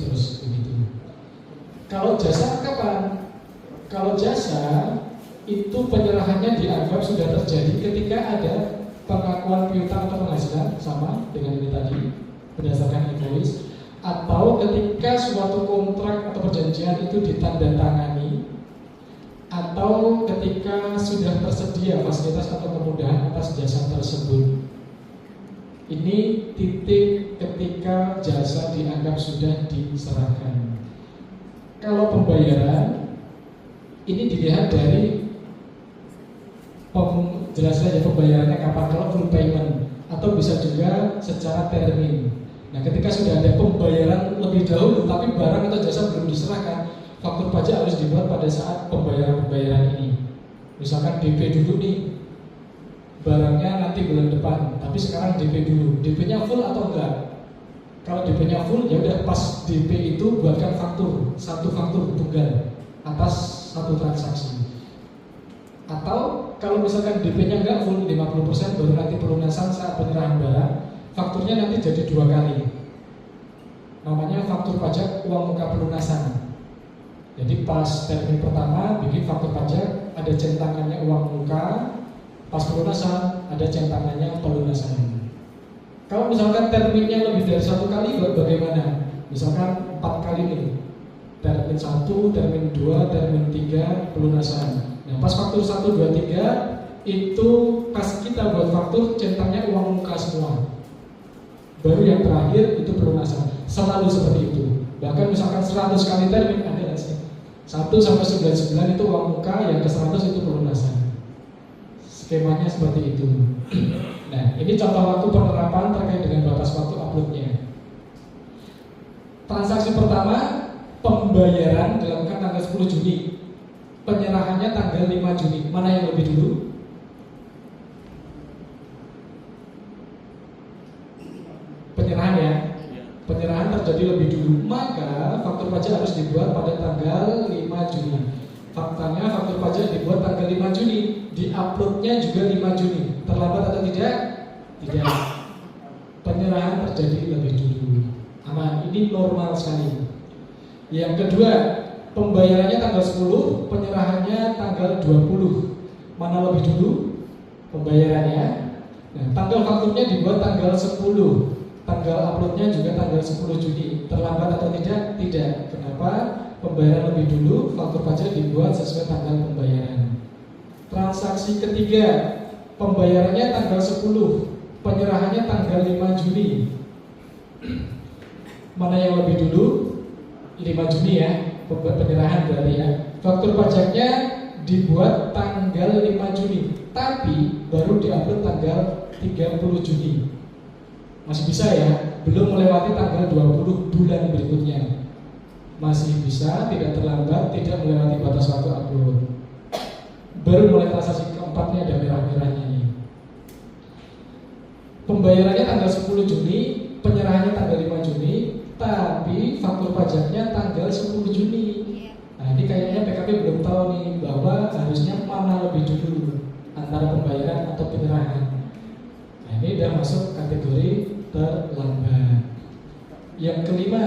terus begitu. Kalau jasa kapan? Kalau jasa itu penyerahannya dianggap sudah terjadi ketika ada pengakuan piutang atau penghasilan, sama dengan ini tadi, berdasarkan invoice, atau ketika suatu kontrak atau perjanjian itu ditandatangani, atau ketika sudah tersedia fasilitas atau kemudahan atas jasa tersebut. Ini titik ketika jasa dianggap sudah diserahkan. Kalau pembayaran ini dilihat dari jelas saja pembayarannya kapan, kalau full payment atau bisa juga secara termin. Nah, ketika sudah ada pembayaran lebih dahulu tapi barang atau jasa belum diserahkan, faktur pajak harus dibuat pada saat pembayaran ini. Misalkan DP dulu nih, barangnya nanti bulan depan, tapi sekarang DP dulu. DP-nya full atau enggak? Kalau DP-nya full, ya udah pas DP itu buatkan faktur, satu faktur tunggal atas satu transaksi. Atau kalau misalkan DP-nya enggak full 50%, baru nanti pelunasan saat penyerahan barang, fakturnya nanti jadi 2 kali. Namanya faktur pajak uang muka pelunasan. Jadi pas termin pertama bikin faktur pajak, ada centangannya uang muka, pas pelunasan ada centangannya pelunasan. Kalau misalkan terminnya lebih dari 1 kali, bagaimana? Misalkan 4 kali nih, termin 1, termin 2, termin 3, pelunasan. Nah, pas faktur 1, 2, 3 itu pas kita buat faktur centangnya uang muka semua. Baru yang terakhir itu pelunasan. Selalu seperti itu. Bahkan misalkan 100 kali termin ada nggak sih? 1 sampai 99 itu uang muka, yang ke 100 itu pelunasan. Skemanya seperti itu. Nah, ini contoh waktu penerapan terkait dengan batas waktu uploadnya. Transaksi pertama, pembayaran dilakukan tanggal 10 Juni. Penyerahannya tanggal 5 Juni. Mana yang lebih dulu? Penyerahan ya. Penyerahan terjadi lebih dulu, maka faktur pajak harus dibuat pada tanggal 5 Juni. Faktanya faktur pajak dibuat tanggal 5 Juni, di-uploadnya juga 5 Juni. Terlambat atau tidak? Tidak. Penyerahan terjadi lebih dulu. Aman, ini normal sekali. Yang kedua, pembayarannya tanggal 10, penyerahannya tanggal 20. Mana lebih dulu? Pembayarannya. Nah, tanggal fakturnya dibuat tanggal 10. Tanggal uploadnya juga tanggal 10 Juni. Terlambat atau tidak? Tidak. Kenapa? Pembayaran lebih dulu, faktur pajak dibuat sesuai tanggal pembayaran. Transaksi ketiga, pembayarannya tanggal 10, penyerahannya tanggal 5 Juni. Mana yang lebih dulu? 5 Juni ya, penyerahan berarti ya. Faktur pajaknya dibuat tanggal 5 Juni, tapi baru diupload tanggal 30 Juni. Masih bisa ya, belum melewati tanggal 20 bulan berikutnya. Masih bisa, tidak terlambat, tidak melewati batas waktu upload. Baru mulai transaksi keempatnya ada merah-merahnya nih. Pembayarannya tanggal 10 Juni, penyerahannya tanggal 5 Juni, tapi faktur pajaknya tanggal 10 Juni. Nah, ini kayaknya PKP belum tahu nih bahwa harusnya mana lebih dulu. antara pembayaran atau penyerahan. Nah, ini sudah masuk kategori terlambat. Yang kelima,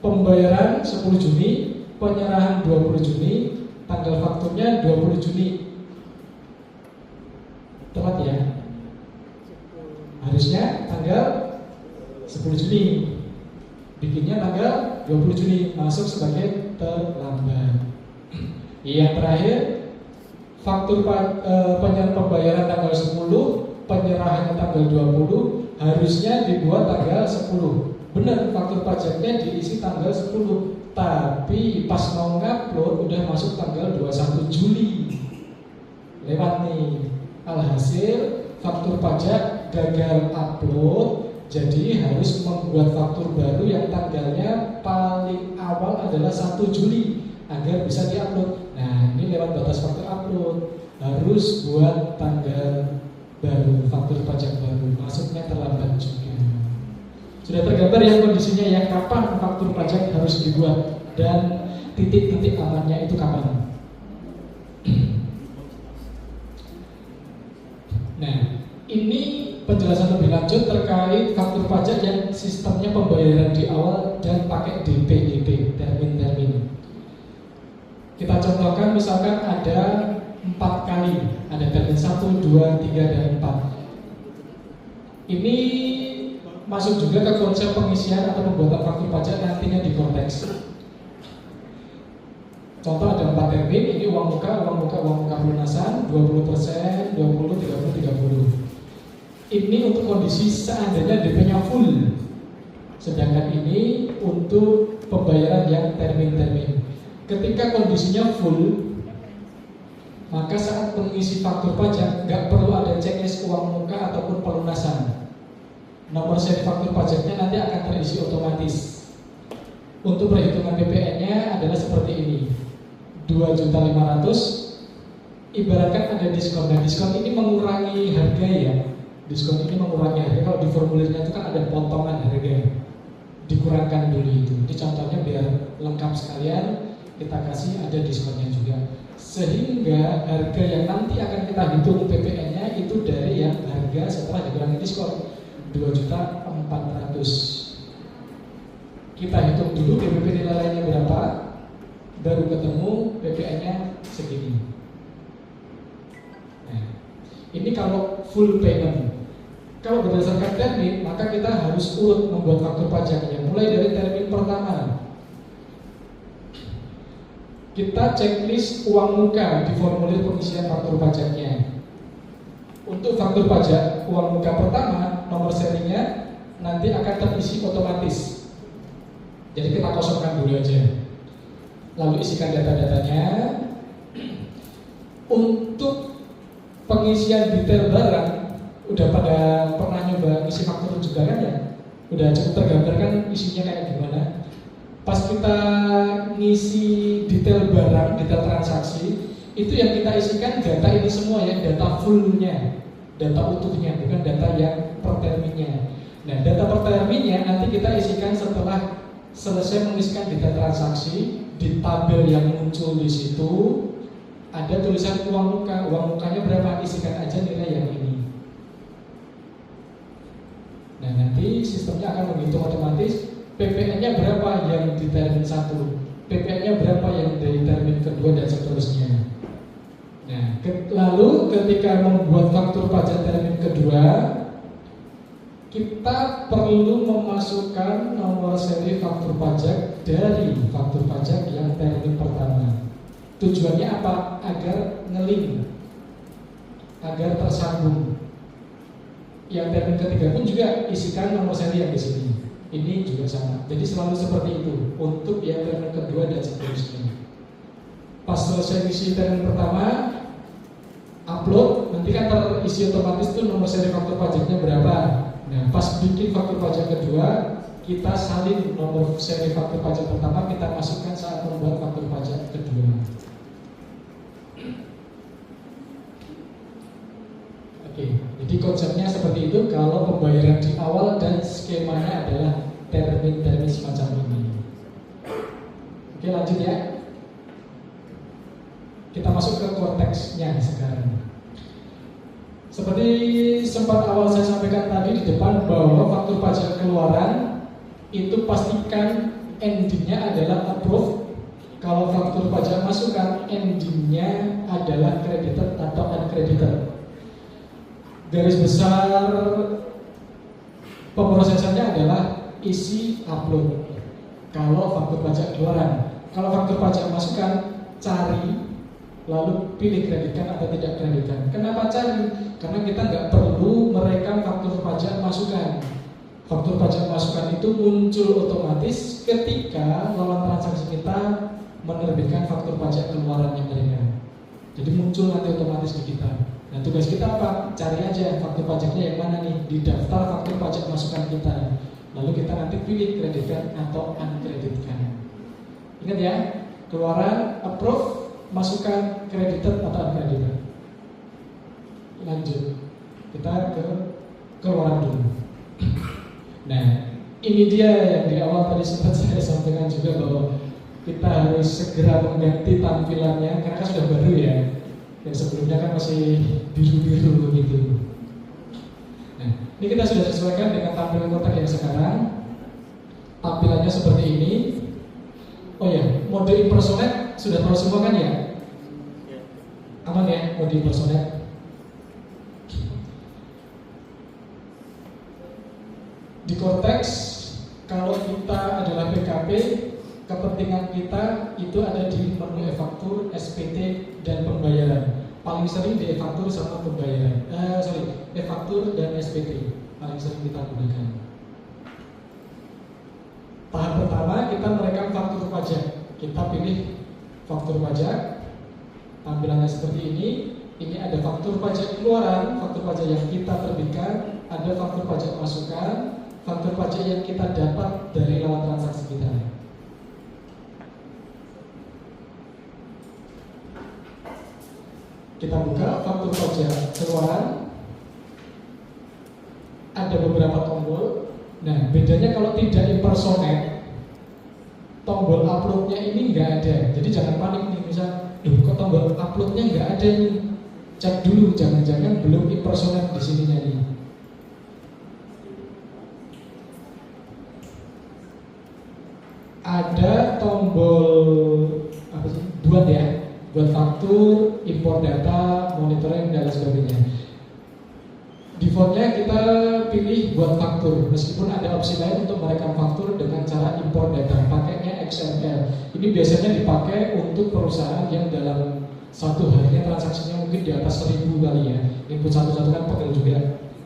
pembayaran 10 Juni, penyerahan 20 Juni, tanggal fakturnya 20 Juni. Tepat ya? Harusnya tanggal 10 Juni. Bikinnya tanggal 20 Juni, masuk sebagai terlambat. Yang terakhir, faktur pembayaran tanggal 10, penyerahannya tanggal 20, harusnya dibuat tanggal 10. Benar, faktur pajaknya diisi tanggal 10, tapi pas mau ngupload udah masuk tanggal 21 Juli. Lewat nih. Alhasil faktur pajak gagal upload, jadi harus membuat faktur baru yang tanggalnya paling awal adalah 1 Juli agar bisa diupload. Nah, ini lewat batas faktur upload, harus buat tanggal baru, faktur pajak baru, masuknya terlambat juga. Sudah tergambar ya kondisinya ya, kapan faktur pajak harus dibuat dan titik-titik amannya itu kapan. Nah, ini penjelasan lebih lanjut terkait faktur pajak yang sistemnya pembayaran di awal dan pakai DP, termin-termin. Kita contohkan misalkan ada 4 kali, ada termin 1, 2, 3, dan 4. Ini masuk juga ke konsep pengisian atau pembuatan faktur pajak nantinya di konteks. Contoh ada 4 termin, ini uang muka pelunasan 20%, 20, 30, 30. Ini untuk kondisi seandainya DP-nya full. Sedangkan ini untuk pembayaran yang termin-termin. Ketika kondisinya full, maka saat mengisi faktur pajak nggak perlu ada checklist uang muka ataupun pelunasan. Nomor seri faktur pajaknya nanti akan terisi otomatis. Untuk perhitungan PPN-nya adalah seperti ini. 2.500.000, ibaratkan ada diskon. Nah, diskon ini mengurangi harga ya. Diskon ini mengurangi harga. Kalau di formulirnya itu kan ada potongan harga, dikurangkan dulu itu. Ini contohnya biar lengkap sekalian, kita kasih ada diskonnya juga. Sehingga harga yang nanti akan kita hitung PPN-nya itu dari yang harga setelah dikurangi diskon 2.400.000. Kita hitung dulu DPP nilainya berapa, baru ketemu PPN-nya segini. Nah, ini kalau full payment. Kalau berdasarkan termin, maka kita harus urut membuat faktur pajaknya. Mulai dari termin pertama, kita checklist uang muka di formulir pengisian faktur pajaknya. Untuk faktur pajak uang muka pertama, nomor serinya nanti akan terisi otomatis. Jadi kita kosongkan dulu aja. Lalu isikan data-datanya. Untuk pengisian detail barang, udah pada pernah nyoba isi faktur juga kan ya? Udah cukup tergambar kan isinya kayak gimana? Pas kita ngisi detail barang, detail transaksi, itu yang kita isikan data ini semua ya, data fullnya, data utuhnya, bukan data yang per terminnya. Nah, data per terminnya nanti kita isikan setelah selesai mengisikan data transaksi. Di tabel yang muncul di situ ada tulisan uang muka, uang mukanya berapa, isikan aja nilai yang ini. Nah, nanti sistemnya akan menghitung otomatis PPN-nya berapa yang di termin 1, PPN-nya berapa yang dari termin kedua, dan seterusnya. Nah, lalu ketika membuat faktur pajak termin kedua, kita perlu memasukkan nomor seri faktur pajak dari faktur pajak yang termin pertama. Tujuannya apa? Agar ngelink, agar tersambung. Yang termin ketiga pun juga isikan nomor seri yang di sini. Ini juga sama. Jadi selalu seperti itu untuk yang termin kedua dan seterusnya. Pas selesai isi termin pertama, upload, nanti kan terisi otomatis tuh nomor seri faktur pajaknya berapa. Nah, pas bikin faktur pajak kedua, kita salin nomor seri faktur pajak pertama, kita masukkan saat membuat faktur pajak kedua. Oke, jadi konsepnya seperti itu kalau pembayaran di awal dan skemanya adalah termin-termin semacam ini. Oke, lanjut ya. Kita masuk ke konteksnya sekarang. Seperti sempat awal saya sampaikan tadi di depan bahwa faktur pajak keluaran itu pastikan endingnya adalah approve. Kalau faktur pajak masukan endingnya adalah credited atau uncredited. Garis besar pemrosesannya adalah isi upload. Kalau faktur pajak keluaran, kalau faktur pajak masukan cari lalu pilih kreditkan atau tidak kreditkan. Kenapa cari? Karena kita nggak perlu merekam faktur pajak masukan. Faktur pajak masukan itu muncul otomatis ketika lawan transaksi kita menerbitkan faktur pajak keluarannya mereka. Jadi muncul nanti otomatis di kita. Nah tugas kita apa? Cari aja faktur pajaknya yang mana nih di daftar faktur pajak masukan kita. Lalu kita nanti pilih kreditkan atau uncreditkan. Ingat ya, keluaran approve, masukan credited atau uncredited. Lanjut, kita ke keluaran dulu. Nah, ini dia yang di awal tadi sempat saya sampaikan juga bahwa kita harus segera mengganti tampilannya karena kan sudah baru ya. Yang sebelumnya kan masih biru-biru begitu. Nah, ini kita sudah sesuaikan dengan tampilan kotak yang sekarang. Tampilannya seperti ini. Oh ya, mode impersonate sudah tahu semua kan ya? Aman ya mode impersonate? Di Cortex, kalau kita adalah PKP, kepentingan kita itu ada di menu e-faktur, SPT, dan pembayaran. Paling sering di e-faktur sama pembayaran. E-faktur dan SPT paling sering kita gunakan. Tahap pertama kita merekam faktur pajak. Kita pilih faktur pajak. Tampilannya seperti ini. Ini ada faktur pajak keluaran, faktur pajak yang kita terbitkan, ada faktur pajak masukan, faktur pajak yang kita dapat dari lawan transaksi kita. Kita buka faktur pajak keluaran. Ada beberapa tombol. Nah, bedanya kalau tidak impersonate, tombol uploadnya ini nggak ada. Jadi jangan panik nih, misal, kok tombol uploadnya nggak ada nih? Cek dulu, jangan-jangan belum impersonate di sininya nih. Ada tombol apa sih? Buat ya, buat faktur, import data, monitoring dan lain sebagainya. Defaultnya kita pilih buat faktur, meskipun ada opsi lain untuk merekam faktur dengan cara import data, pakainya XML. Ini biasanya dipakai untuk perusahaan yang dalam satu harinya transaksinya mungkin di atas 1000 kali ya. Input satu-satu kan pegel juga.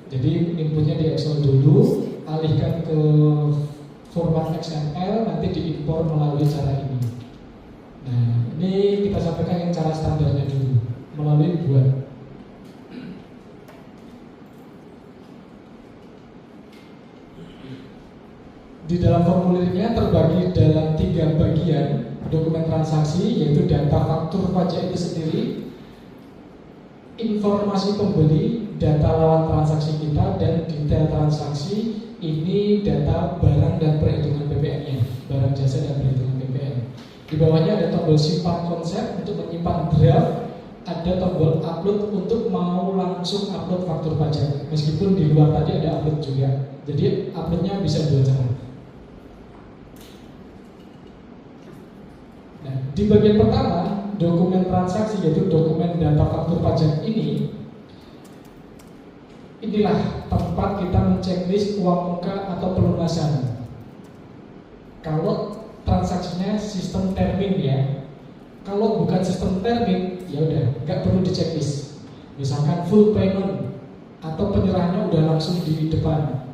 Jadi inputnya di Excel dulu, alihkan ke format XML, nanti diimpor melalui cara ini. Nah, ini kita sampaikan yang cara standarnya dulu, melalui buat. Di dalam formulirnya terbagi dalam 3 bagian dokumen transaksi, yaitu data faktur pajak itu sendiri, informasi pembeli, data lawan transaksi kita, dan detail transaksi. Ini data barang dan perhitungan PPN-nya, barang jasa dan perhitungan PPN. Di bawahnya ada tombol simpan konsep untuk menyimpan draft, ada tombol upload untuk mau langsung upload faktur pajak. Meskipun di luar tadi ada upload juga, jadi uploadnya bisa 2 cara. Nah, di bagian pertama, dokumen transaksi, yaitu dokumen data faktur pajak ini, inilah tempat kita menceklis uang muka atau pelunasan. Kalau transaksinya sistem termin ya, kalau bukan sistem termin, ya udah, nggak perlu diceklis. Misalkan full payment atau penyerahannya udah langsung di depan.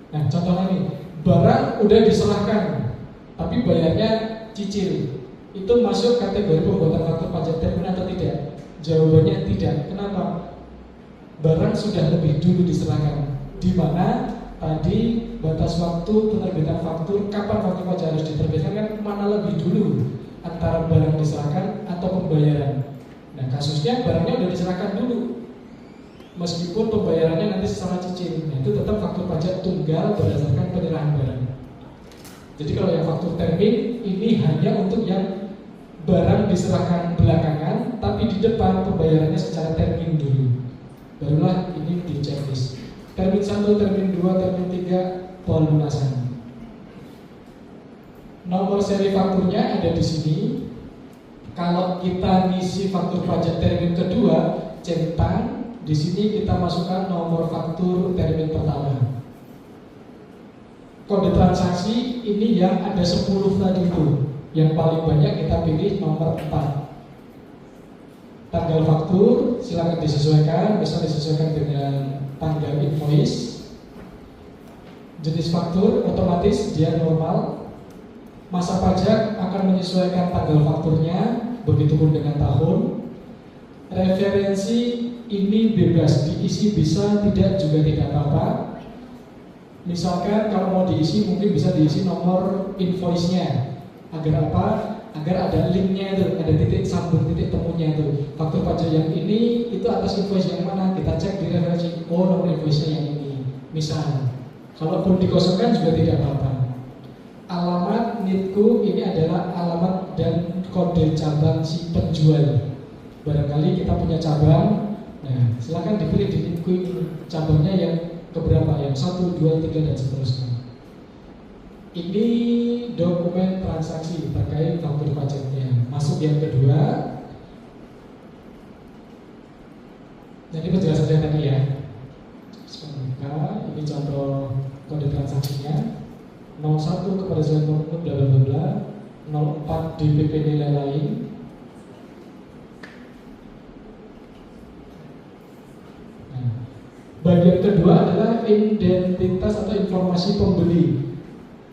Nah, contohnya nih, barang udah diserahkan, tapi bayarnya cicil. Itu masuk kategori pembuatan faktur pajak termin atau tidak? Jawabannya tidak. Kenapa? Barang sudah lebih dulu diserahkan. Di mana tadi batas waktu penerbitan faktur, kapan faktur pajak harus diterbitkan kan mana lebih dulu antara barang diserahkan atau pembayaran. Nah, kasusnya barangnya udah diserahkan dulu, meskipun pembayarannya nanti secara cicil. Nah, itu tetap faktur pajak tunggal berdasarkan penyerahan barang. Jadi kalau yang faktur termin ini hanya untuk yang barang diserahkan belakangan, tapi di depan pembayarannya secara termin dulu. barulah ini di checklist. Termin 1, termin 2, termin 3 pelunasan. Nomor seri fakturnya ada di sini. Kalau kita ngisi faktur pajak termin kedua, centang, di sini kita masukkan nomor faktur termin pertama. Kode transaksi ini yang ada 10 tadi itu. Yang paling banyak kita pilih nomor 4. Tanggal faktur silakan disesuaikan, bisa disesuaikan dengan tanggal invoice. Jenis faktur otomatis dia normal. Masa pajak akan menyesuaikan tanggal fakturnya, begitupun dengan tahun. Referensi ini bebas, diisi bisa, tidak juga tidak apa-apa. Misalkan kalau mau diisi mungkin bisa diisi nomor invoice-nya. Agar apa? Agar ada linknya itu, ada titik sambung, titik temunya itu. Faktur pajak yang ini itu atas invoice yang mana? Kita cek di referensi. Oh, nomor invoice-nya yang ini. Misal, kalaupun dikosongkan juga tidak apa-apa. Alamat NITKU ini adalah alamat dan kode cabang si penjual. Barangkali kita punya cabang. Nah, silakan dipilih di NITKU ini cabangnya yang keberapa, yang 1, 2, 3 dan seterusnya. Ini dokumen transaksi terkait faktur pajaknya. Masuk yang kedua. Jadi penjelasan saya tadi ya. Ini contoh kode transaksinya. 01 kepada selain nomor bla bla bla, 04 DPP nilai lain. Bagian kedua adalah identitas atau informasi pembeli.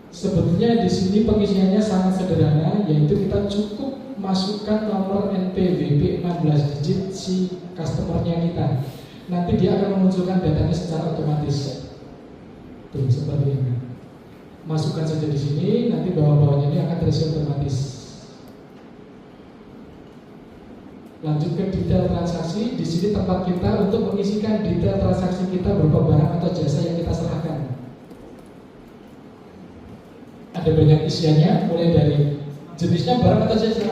Sebetulnya di sini pengisiannya sangat sederhana, yaitu kita cukup masukkan nomor NPWP 16 digit si customernya kita. Nanti dia akan memunculkan datanya secara otomatis. Tuh seperti ini. Masukkan saja di sini, nanti bawah-bawahnya ini akan terisi otomatis. Lanjut ke detail transaksi. Di sini tempat kita untuk mengisikan detail transaksi kita berupa barang atau jasa yang kita serahkan. Ada banyak isiannya, mulai dari jenisnya barang atau jasa.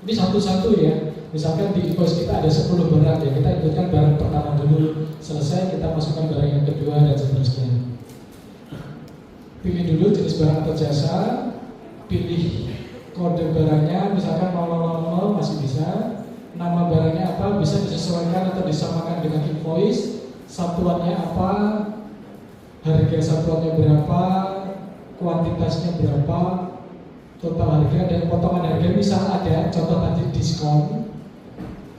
Ini satu-satu ya. Misalkan di invoice kita ada 10 barang ya, kita inputkan barang pertama dulu, selesai kita masukkan barang yang kedua dan seterusnya. Pilih dulu jenis barang atau jasa, pilih kode barangnya, misalkan 000 masih bisa. Nama barangnya apa, bisa disesuaikan atau disamakan dengan invoice. Satuannya apa, harga satuannya berapa, kuantitasnya berapa, total harga dan potongan harga. Misal ada contoh tadi diskon,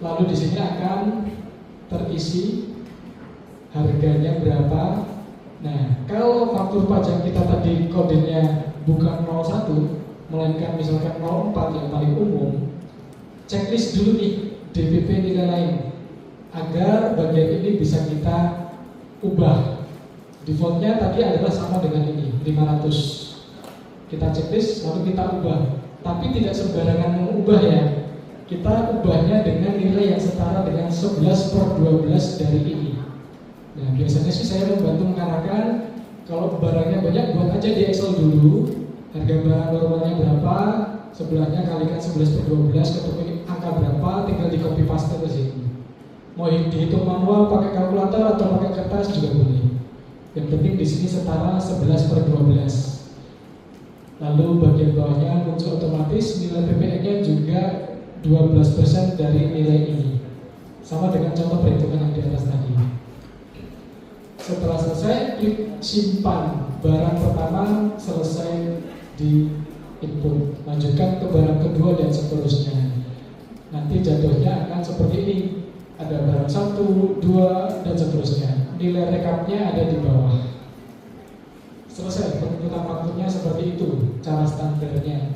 lalu di sini akan terisi harganya berapa. Nah, kalau faktur pajak kita tadi kodenya bukan 01, melainkan misalkan 04 yang paling umum, checklist dulu nih DPP nilai lain agar bagian ini bisa kita ubah. Defaultnya tadi adalah sama dengan ini 500. Kita checklist lalu kita ubah, tapi tidak sembarangan mengubah ya. Kita ubahnya dengan nilai yang setara dengan 11/12 dari ini. Nah, biasanya sih saya membantu mengarahkan kalau barangnya banyak, buat aja di Excel dulu. Harga barang normalnya berapa, sebelahnya kalikan 11/12, ketemu angka berapa, tinggal di copy paste ke sini. Mau dihitung manual pakai kalkulator atau pakai kertas juga boleh. Yang penting di sini setara 11/12. Lalu bagian bawahnya muncul otomatis nilai PPN-nya juga 12% dari nilai ini. Sama dengan contoh perhitungan yang di atas tadi. Setelah selesai, klik simpan. Barang pertama selesai di input. Lanjutkan ke barang kedua dan seterusnya. Nanti jatuhnya akan seperti ini. Ada barang 1, 2 dan seterusnya. Nilai rekapnya ada di bawah. Selesai, penunjukan fakturnya seperti itu, cara standarnya.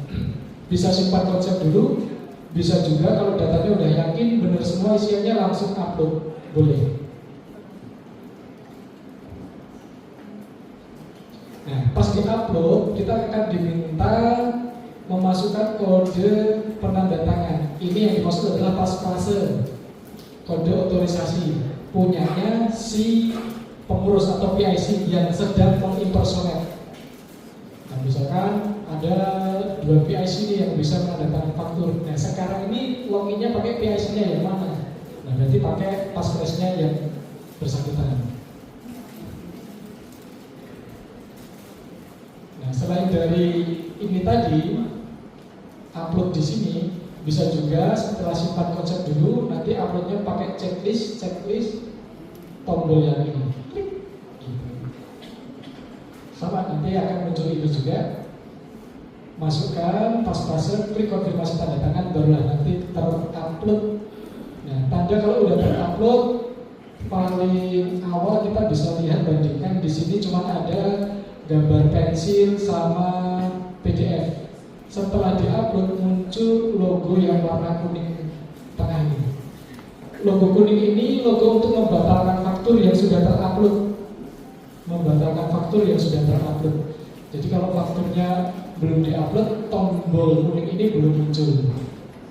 Bisa simpan konsep dulu, bisa juga kalau datanya udah yakin benar semua isiannya langsung upload, boleh. Nah, pas di upload kita akan diminta memasukkan kode penandatangan. Ini yang dimaksud adalah pas-pasen, kode otorisasi punyanya si pengurus atau PIC yang sedang mengimpersonate. Nah, misalkan ada 2 PIC nih yang bisa menandatangani faktur. Nah, sekarang ini loginnya pakai PIC-nya yang mana? Nah, berarti pakai passphrase-nya yang bersangkutan. Nah, selain dari ini tadi, upload di sini bisa juga setelah simpan konsep dulu, nanti uploadnya pakai checklist tombol yang ini. Klik. Gitu. Sama, nanti akan muncul itu juga. Masukkan pas-pasan, klik konfirmasi tanda tangan, barulah nanti terupload. Nah, tanda kalau udah terupload, paling awal kita bisa lihat bandingkan di sini cuma ada gambar pensil sama PDF. Setelah diupload muncul logo yang warna kuning tengah ini. Logo kuning ini logo untuk membatalkan faktur yang sudah terupload. Membatalkan faktur yang sudah terupload. Jadi kalau fakturnya belum diupload, tombol kuning ini belum muncul.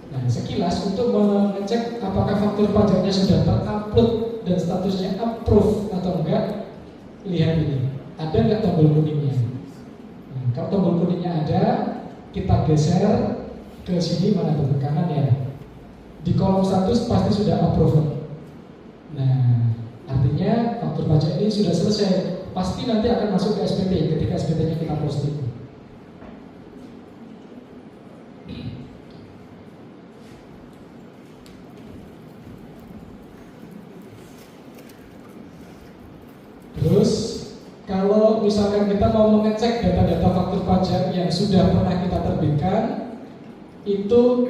Nah, sekilas untuk mengecek apakah faktur pajaknya sudah terupload dan statusnya approve atau enggak, lihat ini. Ada nggak tombol kuningnya? Nah, kalau tombol kuningnya ada, kita geser ke sini, mana tuh, ke kanan ya. Di kolom status pasti sudah approve. Nah, artinya faktur pajak ini sudah selesai. Pasti nanti akan masuk ke SPT ketika SPT-nya kita posting. Terus kalau misalkan kita mau mengecek data-data faktur pajak yang sudah pernah kita terbitkan, itu